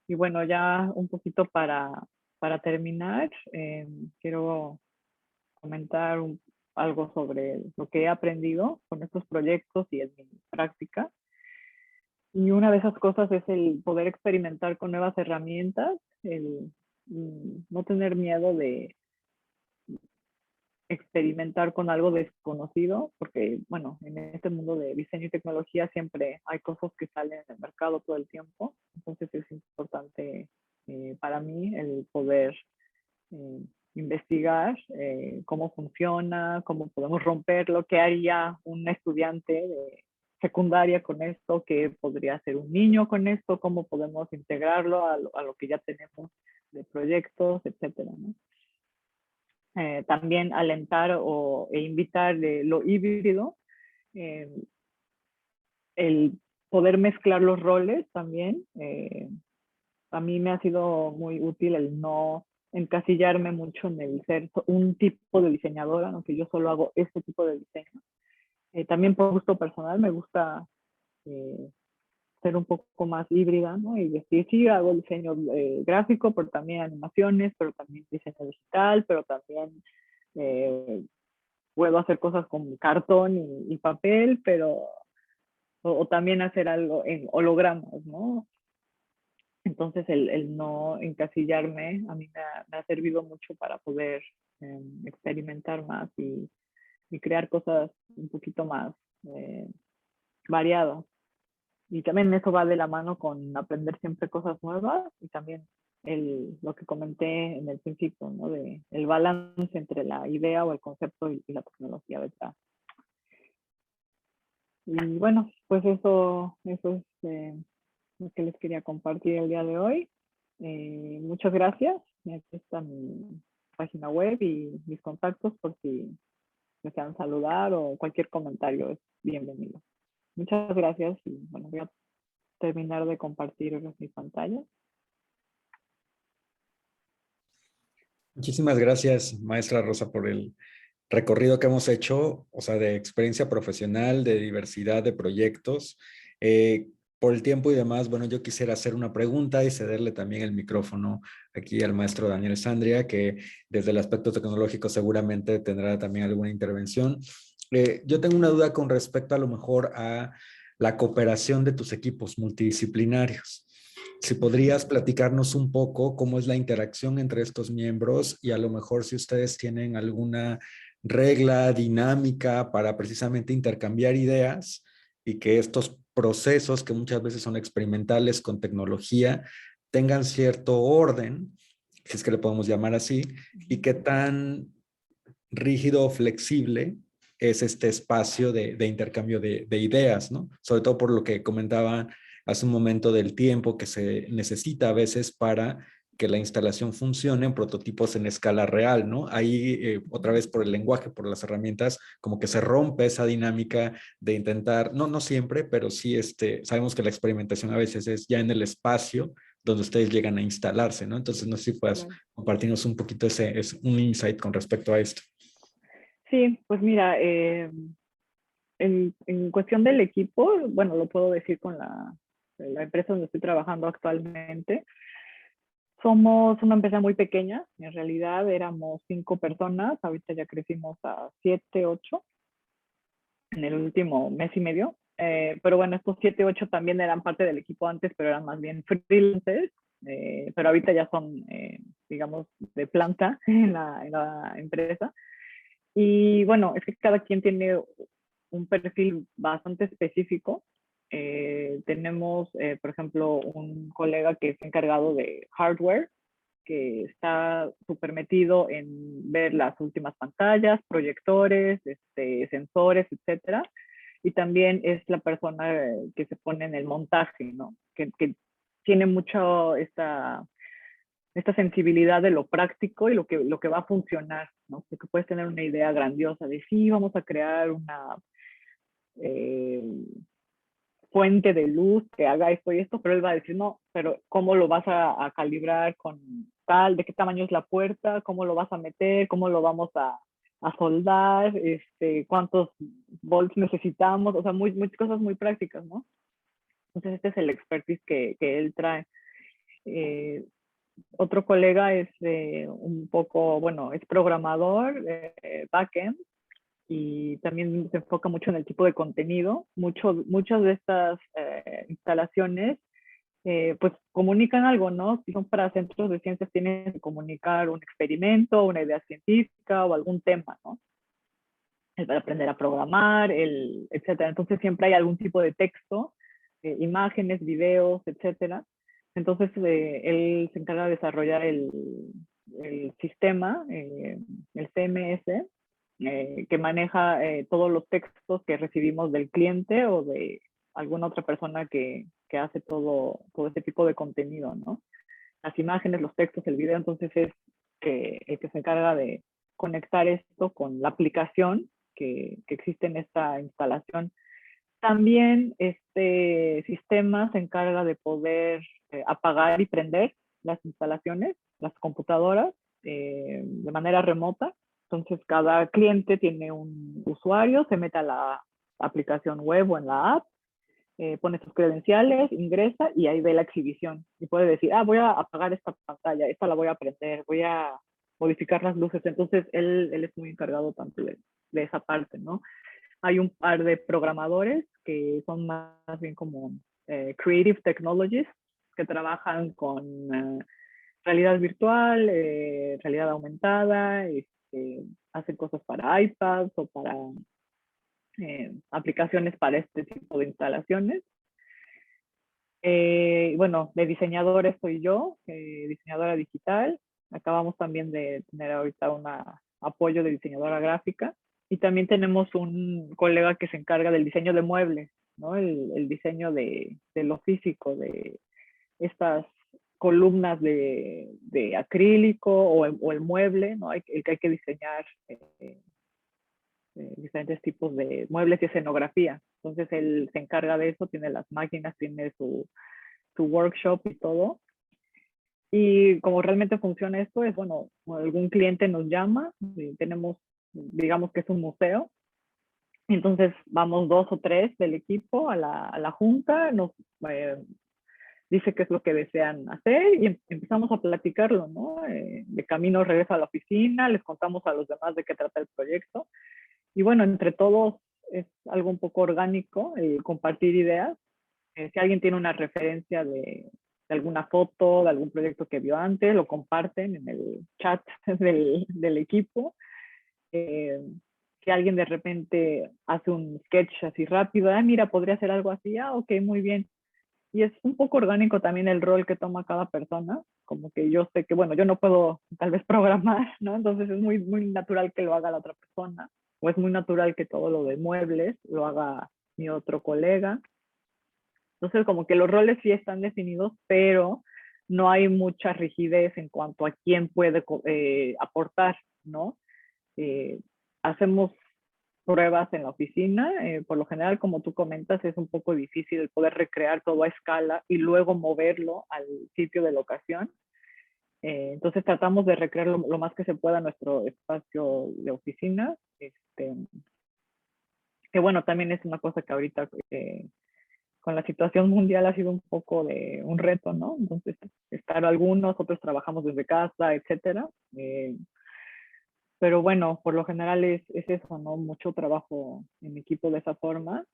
[SPEAKER 3] Y bueno, ya un poquito para terminar, quiero comentar algo sobre lo que he aprendido con estos proyectos y en mi práctica. Y una de esas cosas es el poder experimentar con nuevas herramientas, el no tener miedo de experimentar con algo desconocido, porque, bueno, en este mundo de diseño y tecnología siempre hay cosas que salen en el mercado todo el tiempo. Entonces es importante para mí el poder investigar cómo funciona, cómo podemos romperlo, qué haría un estudiante de secundaria con esto, qué podría hacer un niño con esto, cómo podemos integrarlo a lo que ya tenemos de proyectos, etcétera, ¿no? También alentar e invitar de lo híbrido, el poder mezclar los roles también. A mí me ha sido muy útil el no encasillarme mucho en el ser un tipo de diseñadora, aunque yo solo hago este tipo de diseño. También por gusto personal me gusta ser un poco más híbrida, ¿no? Y decir, sí, hago diseño gráfico, pero también animaciones, pero también diseño digital, pero también puedo hacer cosas con cartón y papel, pero o también hacer algo en hologramas, ¿no? Entonces el no encasillarme a mí me ha servido mucho para poder experimentar más y crear cosas un poquito más variadas. Y también eso va de la mano con aprender siempre cosas nuevas y también lo que comenté en el principio, ¿no? De el balance entre la idea o el concepto y la tecnología detrás. Y bueno, pues eso es lo que les quería compartir el día de hoy. Muchas gracias. Aquí está mi página web y mis contactos por si desean saludar o cualquier comentario es bienvenido. Muchas gracias y bueno, voy a terminar de compartir mi pantalla.
[SPEAKER 1] Muchísimas gracias, maestra Rosa, por el recorrido que hemos hecho, o sea, de experiencia profesional, de diversidad de proyectos. Por el tiempo y demás, bueno, yo quisiera hacer una pregunta y cederle también el micrófono aquí al maestro Daniel Sandria, que desde el aspecto tecnológico seguramente tendrá también alguna intervención. Yo tengo una duda con respecto a lo mejor a la cooperación de tus equipos multidisciplinarios. Si podrías platicarnos un poco cómo es la interacción entre estos miembros y a lo mejor si ustedes tienen alguna regla dinámica para precisamente intercambiar ideas y que estos procesos que muchas veces son experimentales con tecnología tengan cierto orden, si es que le podemos llamar así, y qué tan rígido o flexible es este espacio de intercambio de ideas, ¿no? Sobre todo por lo que comentaban hace un momento del tiempo que se necesita a veces para que la instalación funcione en prototipos en escala real, ¿no? Ahí, otra vez por el lenguaje, por las herramientas, como que se rompe esa dinámica de intentar, no siempre, pero sí sabemos que la experimentación a veces es ya en el espacio donde ustedes llegan a instalarse, ¿no? Entonces, no sé si puedas compartirnos un poquito un insight con respecto a esto.
[SPEAKER 3] Sí, pues mira, en cuestión del equipo, bueno, lo puedo decir con la empresa donde estoy trabajando actualmente. Somos una empresa muy pequeña, en realidad éramos 5 personas, ahorita ya crecimos a 7, 8 en el último mes y medio. Pero bueno, estos 7, 8 también eran parte del equipo antes, pero eran más bien freelancers, pero ahorita ya son, digamos, de planta en la empresa. Y bueno, es que cada quien tiene un perfil bastante específico. Tenemos, por ejemplo, un colega que es encargado de hardware, que está súper metido en ver las últimas pantallas, proyectores, sensores, etcétera. Y también es la persona que se pone en el montaje, ¿no? Que tiene mucho esta sensibilidad de lo práctico y lo que va a funcionar, ¿no? Porque puedes tener una idea grandiosa de sí, vamos a crear una eh, fuente de luz que haga esto y esto, pero él va a decir, no, pero ¿cómo lo vas a calibrar con tal? ¿De qué tamaño es la puerta? ¿Cómo lo vas a meter? ¿Cómo lo vamos a soldar? ¿Cuántos volts necesitamos? O sea, muchas cosas muy prácticas, ¿no? Entonces este es el expertise que él trae. Otro colega es un poco, bueno, es programador, backend, y también se enfoca mucho en el tipo de contenido. Muchas de estas instalaciones pues comunican algo, ¿no? Si son para centros de ciencias, tienen que comunicar un experimento, una idea científica o algún tema, ¿no? El para aprender a programar, etcétera. Entonces siempre hay algún tipo de texto, imágenes, videos, etcétera. Entonces él se encarga de desarrollar el sistema, el CMS, que maneja todos los textos que recibimos del cliente o de alguna otra persona que hace todo este tipo de contenido, ¿no? Las imágenes, los textos, el video, entonces es el que se encarga de conectar esto con la aplicación que existe en esta instalación. También este sistema se encarga de poder apagar y prender las instalaciones, las computadoras, de manera remota. Entonces, cada cliente tiene un usuario, se mete a la aplicación web o en la app, pone sus credenciales, ingresa y ahí ve la exhibición. Y puede decir, voy a apagar esta pantalla, esta la voy a prender, voy a modificar las luces. Entonces, él es muy encargado tanto de esa parte, ¿no? Hay un par de programadores que son más bien como creative technologies, que trabajan con realidad virtual, realidad aumentada, hacen cosas para iPads o para aplicaciones para este tipo de instalaciones. Bueno, de diseñadores soy yo, diseñadora digital. Acabamos también de tener ahorita un apoyo de diseñadora gráfica. Y también tenemos un colega que se encarga del diseño de muebles, ¿no? El diseño de lo físico, de estas columnas de acrílico o el mueble, ¿no? Hay que diseñar diferentes tipos de muebles y escenografía. Entonces él se encarga de eso, tiene las máquinas, tiene su workshop y todo. Y como realmente funciona esto es, bueno, algún cliente nos llama, tenemos, digamos que es un museo, entonces vamos 2 o 3 del equipo a la junta, nos dice qué es lo que desean hacer y empezamos a platicarlo, ¿no? De camino regreso a la oficina, les contamos a los demás de qué trata el proyecto. Y bueno, entre todos es algo un poco orgánico, compartir ideas. Si alguien tiene una referencia de alguna foto, de algún proyecto que vio antes, lo comparten en el chat del equipo. Si alguien de repente hace un sketch así rápido, mira, podría hacer algo así, ok, muy bien. Y es un poco orgánico también el rol que toma cada persona, como que yo sé que, bueno, yo no puedo tal vez programar, ¿no? Entonces es muy natural que lo haga la otra persona, o es muy natural que todo lo de muebles lo haga mi otro colega. Entonces, como que los roles sí están definidos, pero no hay mucha rigidez en cuanto a quién puede aportar, ¿no? Eh, hacemos pruebas en la oficina. Por lo general, como tú comentas, es un poco difícil el poder recrear todo a escala y luego moverlo al sitio de locación. Entonces tratamos de recrear lo más que se pueda nuestro espacio de oficina. que bueno, también es una cosa que ahorita con la situación mundial ha sido un poco de un reto, ¿no? Entonces, estar algunos, otros trabajamos desde casa, etcétera. Pero bueno, por lo general es eso, ¿no? Mucho trabajo en equipo de esa forma.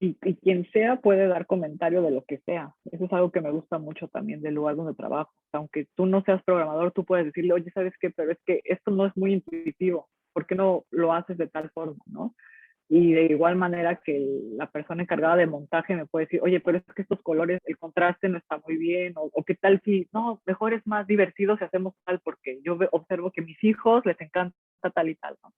[SPEAKER 3] Y quien sea puede dar comentario de lo que sea. Eso es algo que me gusta mucho también del lugar donde trabajo. Aunque tú no seas programador, tú puedes decirle, oye, ¿sabes qué? Pero es que esto no es muy intuitivo. ¿Por qué no lo haces de tal forma, no? Y de igual manera que la persona encargada de montaje me puede decir, oye, pero es que estos colores, el contraste no está muy bien, o qué tal si, no, mejor es más divertido si hacemos tal, porque yo observo que a mis hijos les encanta tal y tal, ¿no?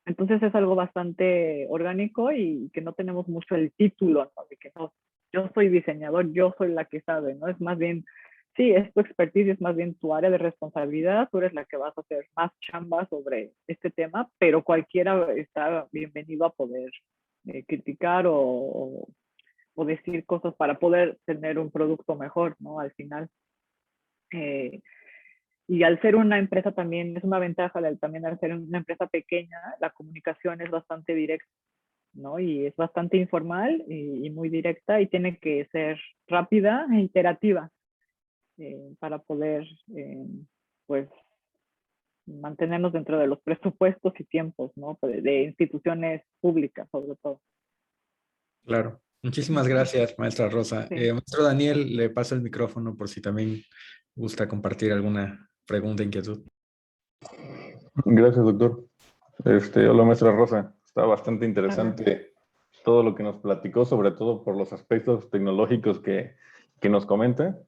[SPEAKER 3] Entonces es algo bastante orgánico y que no tenemos mucho el título, ¿no? De que no, yo soy diseñador, yo soy la que sabe, ¿no? Es más bien, sí, es tu expertise, es más bien tu área de responsabilidad, tú eres la que vas a hacer más chamba sobre este tema, pero cualquiera está bienvenido a poder criticar o decir cosas para poder tener un producto mejor, ¿no? Al final. Eh, y al ser una empresa también, es una ventaja también al ser una empresa pequeña, la comunicación es bastante directa, ¿no? Y es bastante informal y muy directa y tiene que ser rápida e iterativa para poder, pues, mantenernos dentro de los presupuestos y tiempos, ¿no? De instituciones públicas, sobre todo.
[SPEAKER 1] Claro. Muchísimas gracias, maestra Rosa.
[SPEAKER 3] Sí.
[SPEAKER 1] Maestro Daniel, le paso el micrófono por si también gusta compartir alguna pregunta, inquietud.
[SPEAKER 4] Gracias, doctor. Hola, maestra Rosa. Está bastante
[SPEAKER 3] Hola.
[SPEAKER 4] interesante todo lo que nos platicó, sobre todo por los aspectos tecnológicos que nos comenta.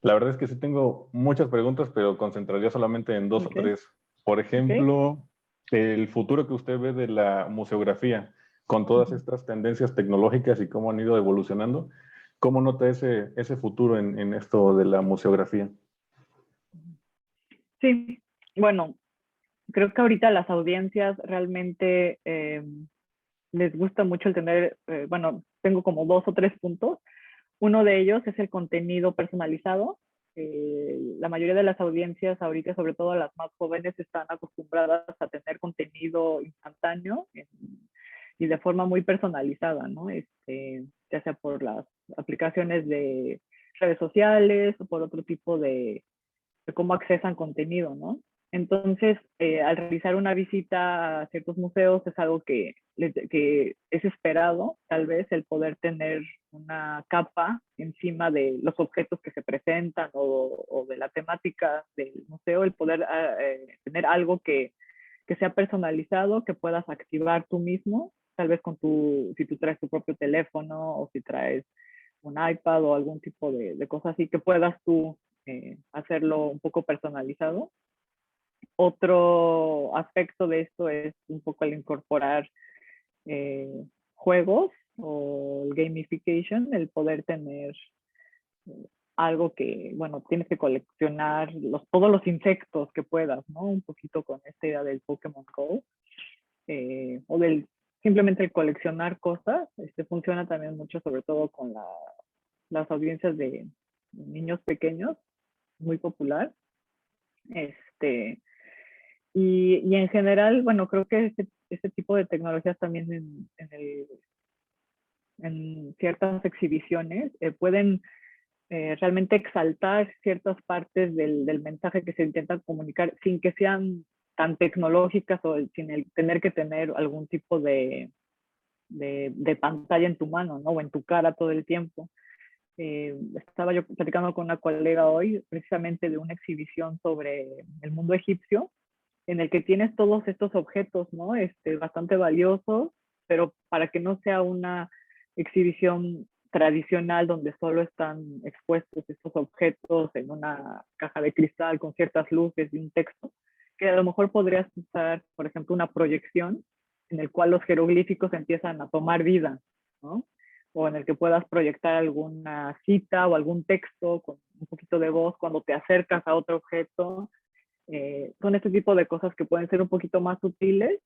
[SPEAKER 4] La verdad es que sí tengo muchas preguntas, pero concentraría solamente en dos o
[SPEAKER 3] Ok,
[SPEAKER 4] tres. Por
[SPEAKER 3] ok.
[SPEAKER 4] ejemplo, el futuro que usted ve de la museografía, con todas estas tendencias tecnológicas y cómo han ido evolucionando, ¿cómo nota ese futuro en esto de la museografía?
[SPEAKER 3] Sí, bueno, creo que ahorita las audiencias realmente les gusta mucho el tener, bueno, tengo como 2 o 3 puntos. Uno de ellos es el contenido personalizado. La mayoría de las audiencias ahorita, sobre todo las más jóvenes, están acostumbradas a tener contenido instantáneo y de forma muy personalizada, ¿no? Ya sea por las aplicaciones de redes sociales o por otro tipo de cómo accesan contenido, ¿no? Entonces, al realizar una visita a ciertos museos es algo que es esperado, tal vez, el poder tener una capa encima de los objetos que se presentan o de la temática del museo, el poder tener algo que sea personalizado, que puedas activar tú mismo, tal vez si tú traes tu propio teléfono o si traes un iPad o algún tipo de cosas así, que puedas tú hacerlo un poco personalizado. Otro aspecto de esto es un poco el incorporar juegos o el gamification, el poder tener algo que, bueno, tienes que coleccionar todos los insectos que puedas, ¿no? Un poquito con esta idea del Pokémon Go, o del simplemente el coleccionar cosas. Funciona también mucho, sobre todo con las audiencias de niños pequeños, muy popular. Y en general, bueno, creo que este tipo de tecnologías también en ciertas exhibiciones pueden realmente exaltar ciertas partes del mensaje que se intenta comunicar sin que sean tan tecnológicas o sin tener que tener algún tipo de pantalla en tu mano, ¿no? O en tu cara todo el tiempo. Estaba yo platicando con una colega hoy precisamente de una exhibición sobre el mundo egipcio, en el que tienes todos estos objetos, ¿no? Bastante valiosos, pero para que no sea una exhibición tradicional donde solo están expuestos estos objetos en una caja de cristal con ciertas luces y un texto, que a lo mejor podrías usar, por ejemplo, una proyección en el cual los jeroglíficos empiezan a tomar vida, ¿no? O en el que puedas proyectar alguna cita o algún texto con un poquito de voz cuando te acercas a otro objeto. Son este tipo de cosas que pueden ser un poquito más sutiles,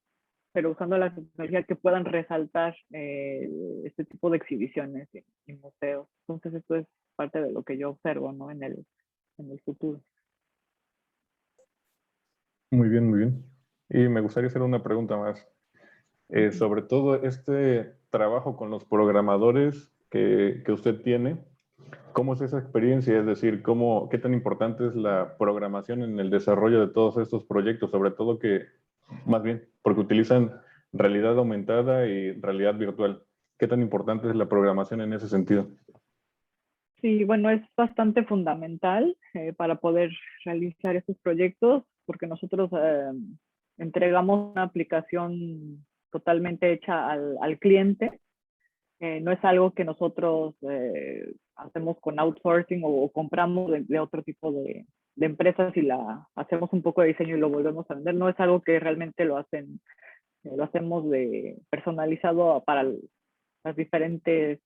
[SPEAKER 3] pero usando la tecnología que puedan resaltar este tipo de exhibiciones en museos. Entonces esto es parte de lo que yo observo, ¿no? En el futuro.
[SPEAKER 4] Muy bien, muy bien. Y me gustaría hacer una pregunta más. Sobre todo este trabajo con los programadores que usted tiene, ¿cómo es esa experiencia? Es decir, ¿qué tan importante es la programación en el desarrollo de todos estos proyectos? Sobre todo más bien, porque utilizan realidad aumentada y realidad virtual. ¿Qué tan importante es la programación en ese sentido?
[SPEAKER 3] Sí, bueno, es bastante fundamental para poder realizar estos proyectos porque nosotros entregamos una aplicación totalmente hecha al cliente. No es algo que nosotros hacemos con outsourcing o compramos de otro tipo de empresas y la hacemos un poco de diseño y lo volvemos a vender. No es algo que realmente lo hacemos personalizado para los diferentes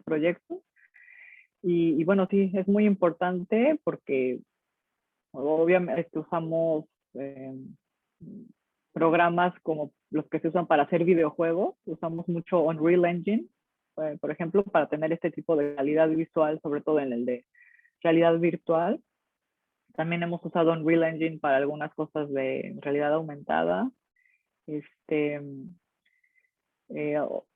[SPEAKER 3] proyectos. Y bueno, sí, es muy importante porque obviamente usamos programas como los que se usan para hacer videojuegos. Usamos mucho Unreal Engine, por ejemplo, para tener este tipo de calidad visual, sobre todo en el de realidad virtual. También hemos usado Unreal Engine para algunas cosas de realidad aumentada.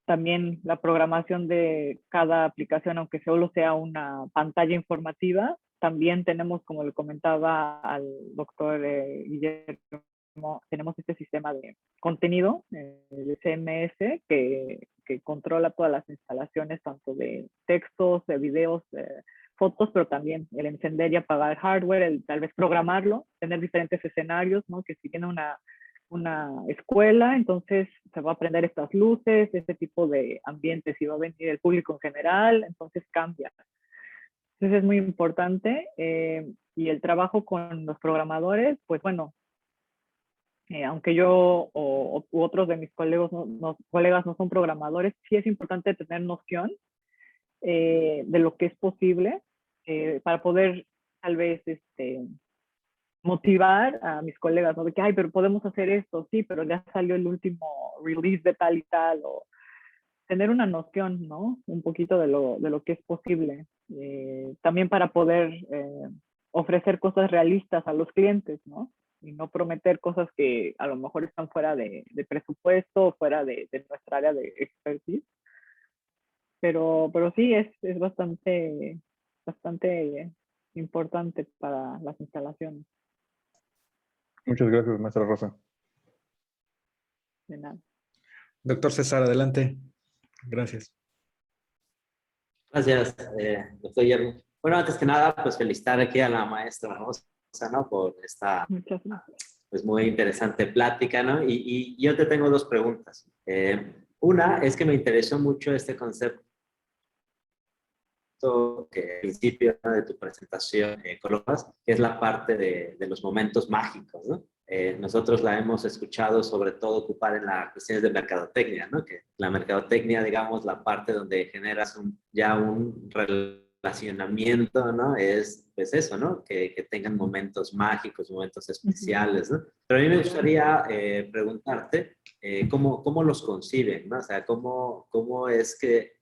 [SPEAKER 3] También la programación de cada aplicación, aunque solo sea una pantalla informativa, también tenemos, como le comentaba al doctor Guillermo, tenemos este sistema de contenido, el CMS, que controla todas las instalaciones, tanto de textos, de videos, fotos, pero también el encender y apagar el hardware, el tal vez programarlo, tener diferentes escenarios, ¿no? Que si tiene una escuela, entonces se va a aprender estas luces, este tipo de ambientes, y va a venir el público en general, entonces cambia. Entonces es muy importante y el trabajo con los programadores, pues bueno, aunque yo u otros de mis colegas no son programadores, sí es importante tener noción de lo que es posible para poder tal vez motivar a mis colegas, ¿no? De que, ay, pero podemos hacer esto, sí, pero ya salió el último release de tal y tal, o tener una noción, ¿no? Un poquito de lo que es posible. También para poder ofrecer cosas realistas a los clientes, ¿no? Y no prometer cosas que a lo mejor están fuera de presupuesto o fuera de nuestra área de expertise. Pero sí, es bastante importante para las instalaciones.
[SPEAKER 4] Muchas gracias, maestra Rosa.
[SPEAKER 3] De nada.
[SPEAKER 1] Doctor César, adelante. Gracias.
[SPEAKER 2] Gracias, doctor Guillermo. Bueno, antes que nada, pues felicitar aquí a la maestra Rosa, ¿no? Por esta
[SPEAKER 3] Muchas gracias.
[SPEAKER 2] pues muy interesante plática, ¿no? Y yo te tengo dos preguntas. Una es que me interesó mucho este concepto que al principio, ¿no?, de tu presentación colocas, que es la parte de los momentos mágicos, ¿no? Nosotros la hemos escuchado sobre todo ocupar en las cuestiones de mercadotecnia, ¿no? Que la mercadotecnia, digamos, la parte donde generas ya un relacionamiento, ¿no? Es pues eso, ¿no? Que tengan momentos mágicos, momentos especiales, ¿no? Pero a mí me gustaría preguntarte cómo los conciben, ¿no? O sea, cómo es que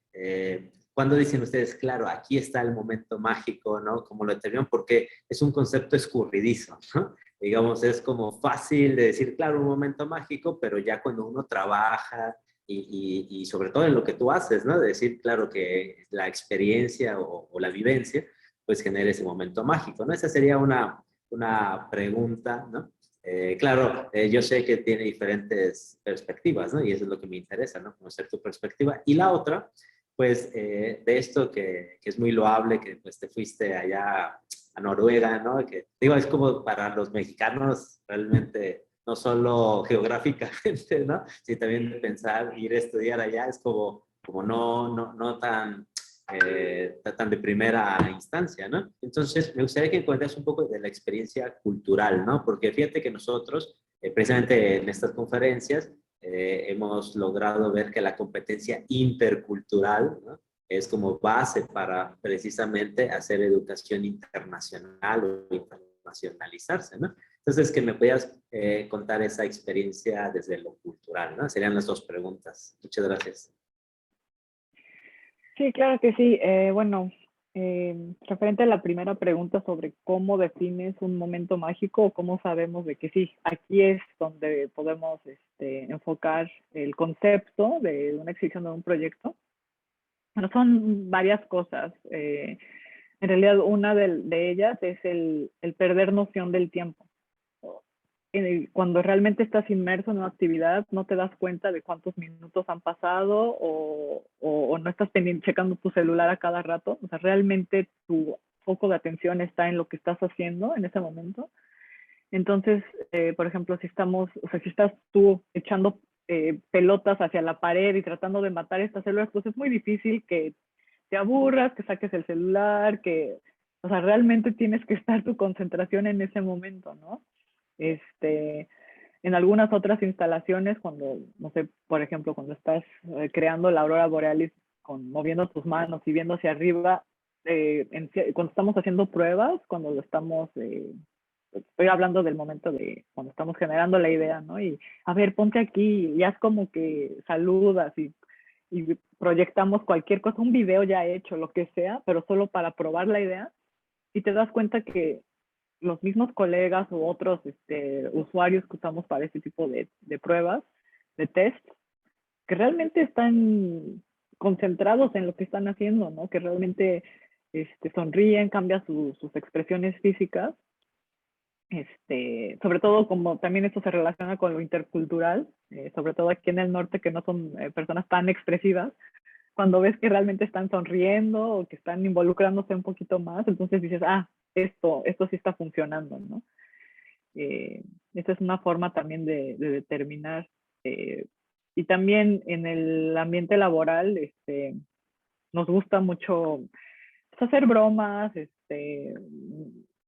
[SPEAKER 2] ¿cuándo dicen ustedes, claro, aquí está el momento mágico, ¿no? ¿Cómo lo determinan? Porque es un concepto escurridizo, ¿no? Digamos, es como fácil de decir, claro, un momento mágico, pero ya cuando uno trabaja y sobre todo en lo que tú haces, ¿no? De decir, claro, que la experiencia o la vivencia, pues genera ese momento mágico, ¿no? Esa sería una pregunta, ¿no? Claro, yo sé que tiene diferentes perspectivas, ¿no? Y eso es lo que me interesa, ¿no? Conocer tu perspectiva. Y la otra pues de esto que es muy loable, que pues te fuiste allá a Noruega, ¿no? Que digo, es como para los mexicanos realmente, no solo geográficamente, ¿no? Sino también de pensar ir a estudiar allá es como no tan de primera instancia, ¿no? Entonces, me gustaría que cuentes un poco de la experiencia cultural, ¿no? Porque fíjate que nosotros, precisamente en estas conferencias, hemos logrado ver que la competencia intercultural, ¿no?, es como base para precisamente hacer educación internacional o internacionalizarse, ¿no? Entonces, que me puedas contar esa experiencia desde lo cultural, ¿no? Serían las dos preguntas. Muchas gracias.
[SPEAKER 3] Sí, claro que sí. Bueno, Referente a la primera pregunta sobre cómo defines un momento mágico o cómo sabemos de que sí, aquí es donde podemos enfocar el concepto de una exhibición de un proyecto. Bueno, son varias cosas. En realidad, una de ellas es el perder noción del tiempo. Cuando realmente estás inmerso en una actividad, no te das cuenta de cuántos minutos han pasado o no estás checando tu celular a cada rato. O sea, realmente tu foco de atención está en lo que estás haciendo en ese momento. Entonces, por ejemplo, si estás tú echando pelotas hacia la pared y tratando de matar estas células, pues es muy difícil que te aburras, que saques el celular, o sea, realmente tienes que estar tu concentración en ese momento, ¿no? En algunas otras instalaciones, cuando, no sé, por ejemplo, cuando estás creando la aurora borealis moviendo tus manos y viendo hacia arriba, cuando estamos haciendo pruebas, cuando lo estamos, estoy hablando del momento de cuando estamos generando la idea, ¿no? Y a ver, ponte aquí, y haz como que saludas y proyectamos cualquier cosa, un video ya hecho, lo que sea, pero solo para probar la idea, y te das cuenta que los mismos colegas u otros usuarios que usamos para este tipo de pruebas, de test, que realmente están concentrados en lo que están haciendo, ¿no? Que realmente sonríen, cambian sus expresiones físicas. Sobre todo como también esto se relaciona con lo intercultural, sobre todo aquí en el norte que no son personas tan expresivas, cuando ves que realmente están sonriendo o que están involucrándose un poquito más, entonces dices, ah, esto sí está funcionando, ¿no? Esta es una forma también de determinar. Y también en el ambiente laboral, nos gusta mucho pues, hacer bromas,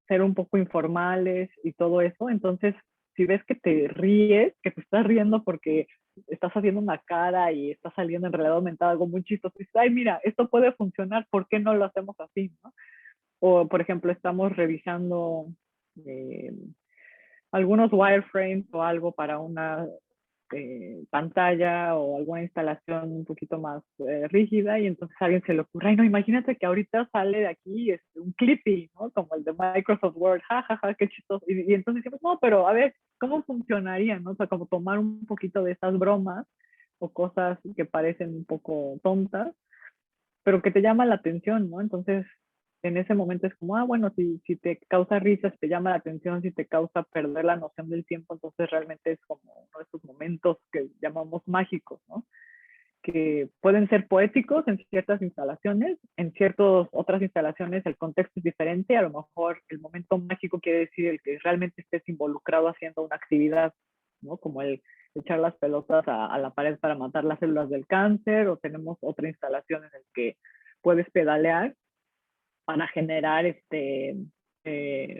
[SPEAKER 3] ser un poco informales y todo eso. Entonces, si ves que te ríes, que te estás riendo porque estás haciendo una cara y está saliendo en realidad aumentada algo muy chistoso, dices, ay, mira, esto puede funcionar, ¿por qué no lo hacemos así? ¿No? O, por ejemplo, estamos revisando eh, algunos wireframes o algo para una pantalla o alguna instalación un poquito más rígida y entonces a alguien se le ocurre, ay no, imagínate que ahorita sale de aquí un Clippy, ¿no? Como el de Microsoft Word, jajaja, ja, ja, qué chistoso. Y entonces decimos, no, pero a ver, ¿cómo funcionaría, no? O sea, como tomar un poquito de estas bromas o cosas que parecen un poco tontas, pero que te llaman la atención, ¿no? Entonces, en ese momento es como, ah, bueno, si te causa risas, te llama la atención, si te causa perder la noción del tiempo, entonces realmente es como uno de esos momentos que llamamos mágicos, ¿no? Que pueden ser poéticos en ciertas instalaciones, en ciertas otras instalaciones el contexto es diferente, a lo mejor el momento mágico quiere decir el que realmente estés involucrado haciendo una actividad, ¿no? Como el echar las pelotas a la pared para matar las células del cáncer, o tenemos otra instalación en la que puedes pedalear para generar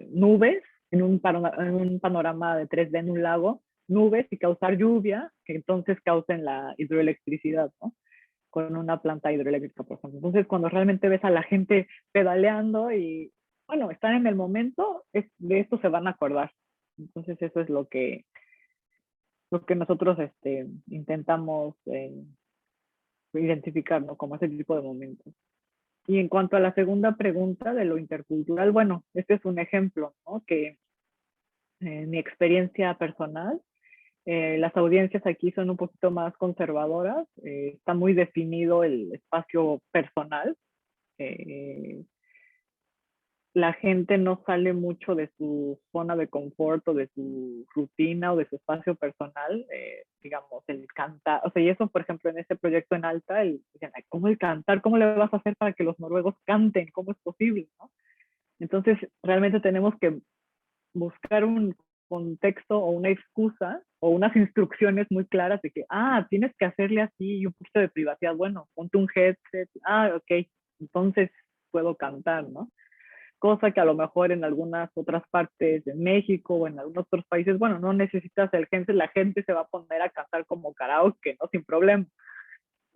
[SPEAKER 3] nubes en un panorama de 3D en un lago, nubes y causar lluvia, que entonces causen la hidroelectricidad, ¿no? Con una planta hidroeléctrica, por ejemplo. Entonces, cuando realmente ves a la gente pedaleando y, bueno, están en el momento, de esto se van a acordar. Entonces, eso es lo que nosotros intentamos identificar, ¿no? Como ese tipo de momentos. Y en cuanto a la segunda pregunta de lo intercultural, bueno, este es un ejemplo, ¿no? Que en mi experiencia personal, las audiencias aquí son un poquito más conservadoras, está muy definido el espacio personal, eh, la gente no sale mucho de su zona de confort o de su rutina o de su espacio personal, digamos, el cantar, o sea, y eso, por ejemplo, en este proyecto en Alta, ¿cómo el cantar? ¿Cómo le vas a hacer para que los noruegos canten? ¿Cómo es posible? ¿No? Entonces, realmente tenemos que buscar un contexto o una excusa o unas instrucciones muy claras de que, ah, tienes que hacerle así y un poquito de privacidad, bueno, ponte un headset, ah, ok, entonces puedo cantar, ¿no? Cosa que a lo mejor en algunas otras partes de México o en algunos otros países, bueno, no necesitas el gente, la gente se va a poner a cantar como karaoke, ¿no? Sin problema.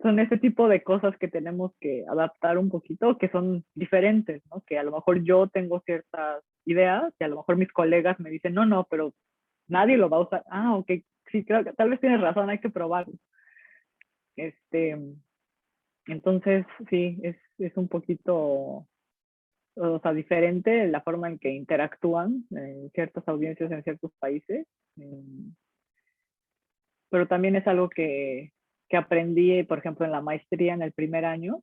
[SPEAKER 3] Son ese tipo de cosas que tenemos que adaptar un poquito, que son diferentes, ¿no? Que a lo mejor yo tengo ciertas ideas y a lo mejor mis colegas me dicen, no, no, pero nadie lo va a usar. Ah, ok, sí, creo que tal vez tienes razón, hay que probarlo. Entonces, sí, es un poquito o sea, diferente la forma en que interactúan ciertas audiencias en ciertos países. Pero también es algo que aprendí, por ejemplo, en la maestría en el primer año.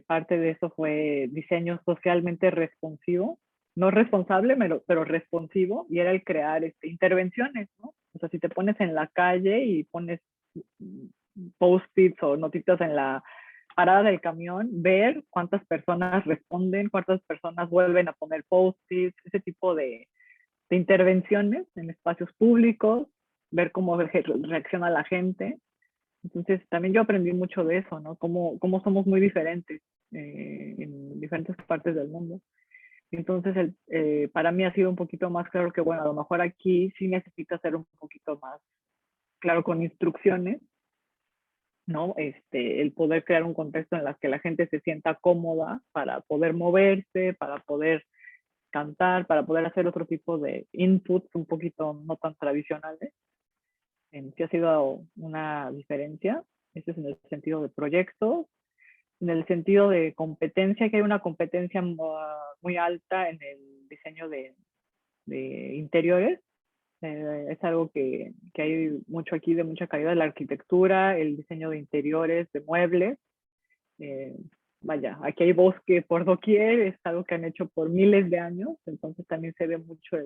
[SPEAKER 3] Parte de eso fue diseño socialmente responsivo, no responsable, pero responsivo, y era el crear intervenciones, ¿no? O sea, si te pones en la calle y pones post-its o notitas en la parada del camión, ver cuántas personas responden, cuántas personas vuelven a poner post-its, ese tipo de intervenciones en espacios públicos, ver cómo reacciona la gente. Entonces, también yo aprendí mucho de eso, ¿no? Cómo somos muy diferentes en diferentes partes del mundo. Entonces, para mí ha sido un poquito más claro que, bueno, a lo mejor aquí sí necesita ser un poquito más claro con instrucciones, ¿no? El poder crear un contexto en el que la gente se sienta cómoda para poder moverse, para poder cantar, para poder hacer otro tipo de inputs un poquito no tan tradicionales. Sí ha sido una diferencia. Este es en el sentido de proyectos. En el sentido de competencia, que hay una competencia muy alta en el diseño de interiores. Es algo que hay mucho aquí de mucha calidad, la arquitectura, el diseño de interiores, de muebles. Vaya, aquí hay bosque por doquier, es algo que han hecho por miles de años, entonces también se ve mucho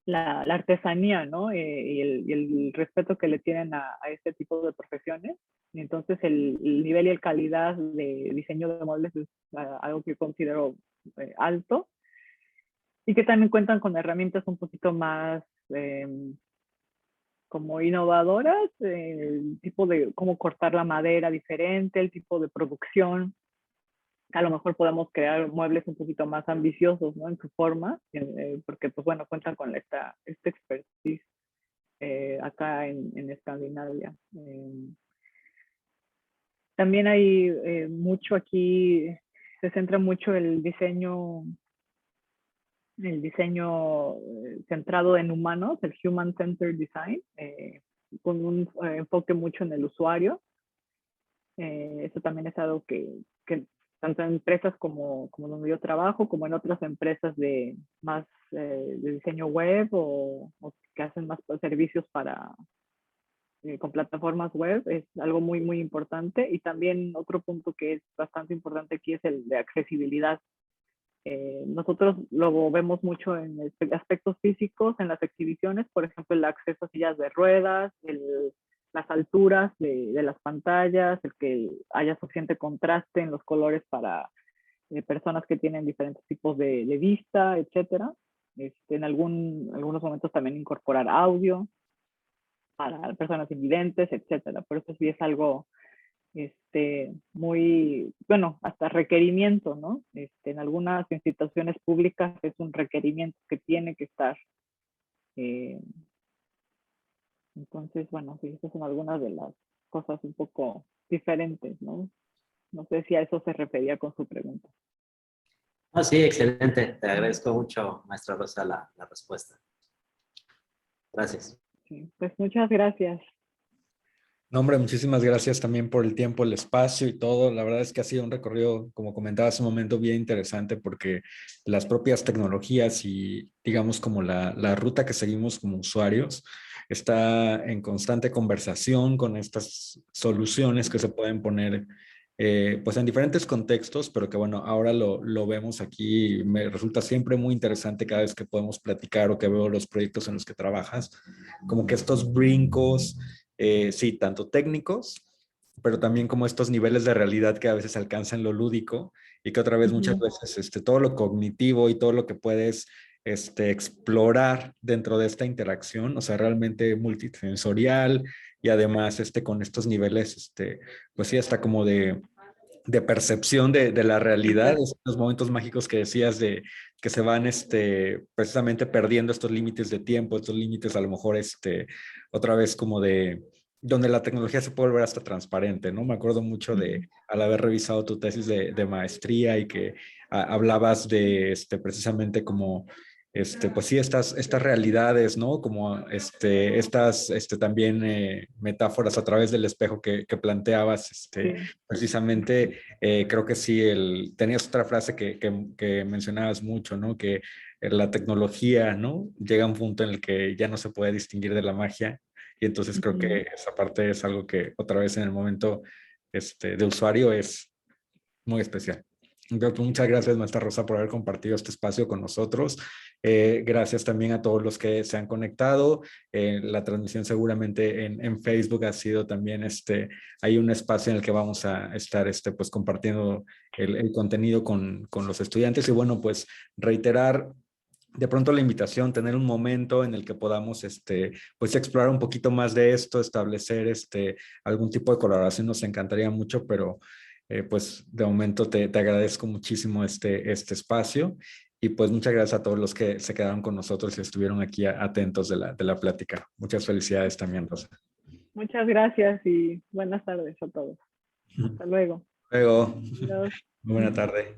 [SPEAKER 3] la artesanía, ¿no? Y el respeto que le tienen a este tipo de profesiones. Y entonces el nivel y el calidad de diseño de muebles es algo que considero alto, y que también cuentan con herramientas un poquito más como innovadoras, el tipo de cómo cortar la madera diferente, el tipo de producción. A lo mejor podemos crear muebles un poquito más ambiciosos, ¿no? En su forma, porque pues bueno, cuentan con esta expertise acá en Escandinavia. También hay mucho aquí, se centra mucho el diseño centrado en humanos, el Human Centered Design, con un enfoque mucho en el usuario. Eso también es algo que tanto en empresas como donde yo trabajo, como en otras empresas de diseño web o que hacen más servicios con plataformas web, es algo muy, muy importante. Y también otro punto que es bastante importante aquí es el de accesibilidad. Nosotros lo vemos mucho en aspectos físicos, en las exhibiciones, por ejemplo, el acceso a sillas de ruedas, las alturas de las pantallas, el que haya suficiente contraste en los colores para personas que tienen diferentes tipos de vista, etcétera. En algunos momentos también incorporar audio para personas invidentes, etcétera. Por eso sí es algo muy, bueno, hasta requerimiento, ¿no? En algunas instituciones públicas es un requerimiento que tiene que estar. Entonces, bueno, sí, esas son algunas de las cosas un poco diferentes, ¿no? No sé si a eso se refería con su pregunta.
[SPEAKER 2] Oh, sí, excelente. Te agradezco mucho, maestra Rosa, la respuesta. Gracias.
[SPEAKER 3] Sí, pues muchas gracias.
[SPEAKER 1] No, hombre, muchísimas gracias también por el tiempo, el espacio y todo. La verdad es que ha sido un recorrido, como comentaba hace un momento, bien interesante porque las propias tecnologías y digamos como la ruta que seguimos como usuarios está en constante conversación con estas soluciones que se pueden poner pues en diferentes contextos, pero que bueno, ahora lo vemos aquí. Me resulta siempre muy interesante cada vez que podemos platicar o que veo los proyectos en los que trabajas, como que estos brincos sí, tanto técnicos, pero también como estos niveles de realidad que a veces alcanzan lo lúdico y que otra vez muchas veces todo lo cognitivo y todo lo que puedes explorar dentro de esta interacción, o sea, realmente multisensorial y además con estos niveles, pues sí, hasta como de percepción de la realidad, los momentos mágicos que decías de que se van precisamente perdiendo estos límites de tiempo, estos límites a lo mejor otra vez como de donde la tecnología se puede volver hasta transparente, ¿no? Me acuerdo mucho de al haber revisado tu tesis de maestría y que hablabas de precisamente como pues sí, estas realidades, ¿no? Como estas también metáforas a través del espejo que planteabas,
[SPEAKER 3] Sí.
[SPEAKER 1] precisamente, creo que sí, tenías otra frase que mencionabas mucho, ¿no? Que la tecnología, ¿no? Llega a un punto en el que ya no se puede distinguir de la magia, y entonces creo
[SPEAKER 3] Ujú.
[SPEAKER 1] que esa parte es algo que otra vez en el momento de usuario es muy especial. Entonces, muchas gracias, maestra Rosa, por haber compartido este espacio con nosotros. Gracias también a todos los que se han conectado. La transmisión seguramente en Facebook ha sido también, hay un espacio en el que vamos a estar pues, compartiendo el contenido con los estudiantes. Y bueno, pues reiterar de pronto la invitación, tener un momento en el que podamos pues explorar un poquito más de esto, establecer algún tipo de colaboración, nos encantaría mucho, pero pues de momento te agradezco muchísimo este espacio, y pues muchas gracias a todos los que se quedaron con nosotros y estuvieron aquí atentos de la plática. Muchas felicidades también, Rosa.
[SPEAKER 3] Muchas gracias y buenas tardes a todos. Hasta luego.
[SPEAKER 1] Luego,
[SPEAKER 3] Adiós.
[SPEAKER 1] muy buena tarde.